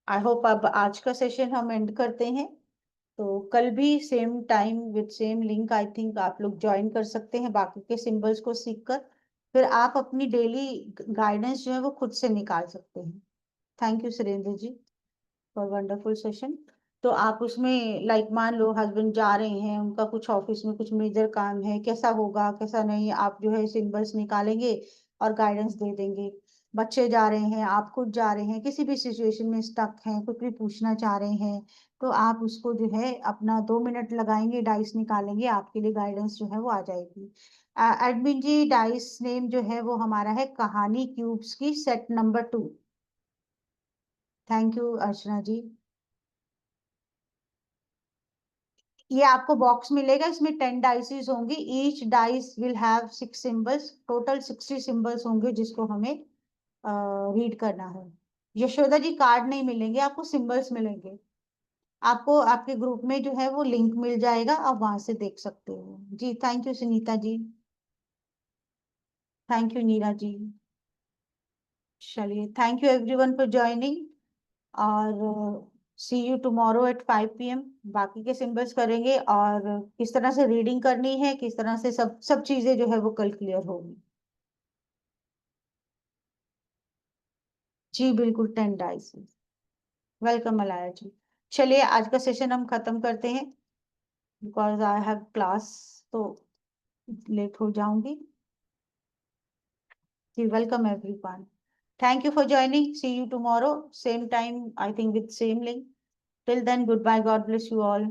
आई होप अब आज का सेशन हम एंड करते हैं। तो कल भी same time with same link I think आप लोग ज्वाइन कर सकते हैं, बाकी के सिंबल्स को सीखकर फिर आप अपनी डेली गाइडेंस जो है वो खुद से निकाल सकते हैं। Thank you Surendra ji for wonderful session. तो आप उसमें लाइक मान लो हस्बैंड जा रहे हैं, उनका कुछ ऑफिस में कुछ मेजर काम है, कैसा होगा कैसा नहीं, आप जो है सिंबल्स निकालेंगे और गाइडेंस दे देंगे। बच्चे जा रहे हैं, आप खुद जा रहे हैं, किसी भी सिचुएशन में स्टक हैं, कुछ भी पूछना चाह रहे हैं, तो आप उसको जो है अपना 2 मिनट लगाएंगे, डाइस निकालेंगे, आपके लिए गाइडेंस जो है वो आ जाएगी। एडमिन जी, डाइस नेम जो है वो हमारा है कहानी क्यूब्स की सेट नंबर 2। थैंक यू अर्चना जी। ये आपको बॉक्स मिलेगा, इसमें 10 डाइसेस होंगी, each dice will have 6 symbols, total 60 symbols होंगे जिसको हमें रीड करना है। यशोदा जी कार्ड नहीं मिलेंगे आपको, सिंबल्स मिलेंगे आपको, आपके ग्रुप में जो है वो लिंक मिल जाएगा, आप वहां से देख सकते हो जी। Thank you Sunita ji, thank you Neera ji. चलिए, thank you everyone for joining, और see you tomorrow at 5 PM। बाकी के सिंबल्स करेंगे, और किस तरह से रीडिंग करनी है, किस तरह से सब सब चीजें जो है वो कल क्लियर होगी। जी बिल्कुल, 10 डाइस। वेलकम मलाया जी। चलिए, आज का सेशन हम खत्म करते हैं, बिकॉज आई हैव क्लास, तो लेट हो जाऊंगी जी। Welcome everyone, thank you for joining, see you tomorrow same time, I think with same link. Till then, goodbye, God bless you all.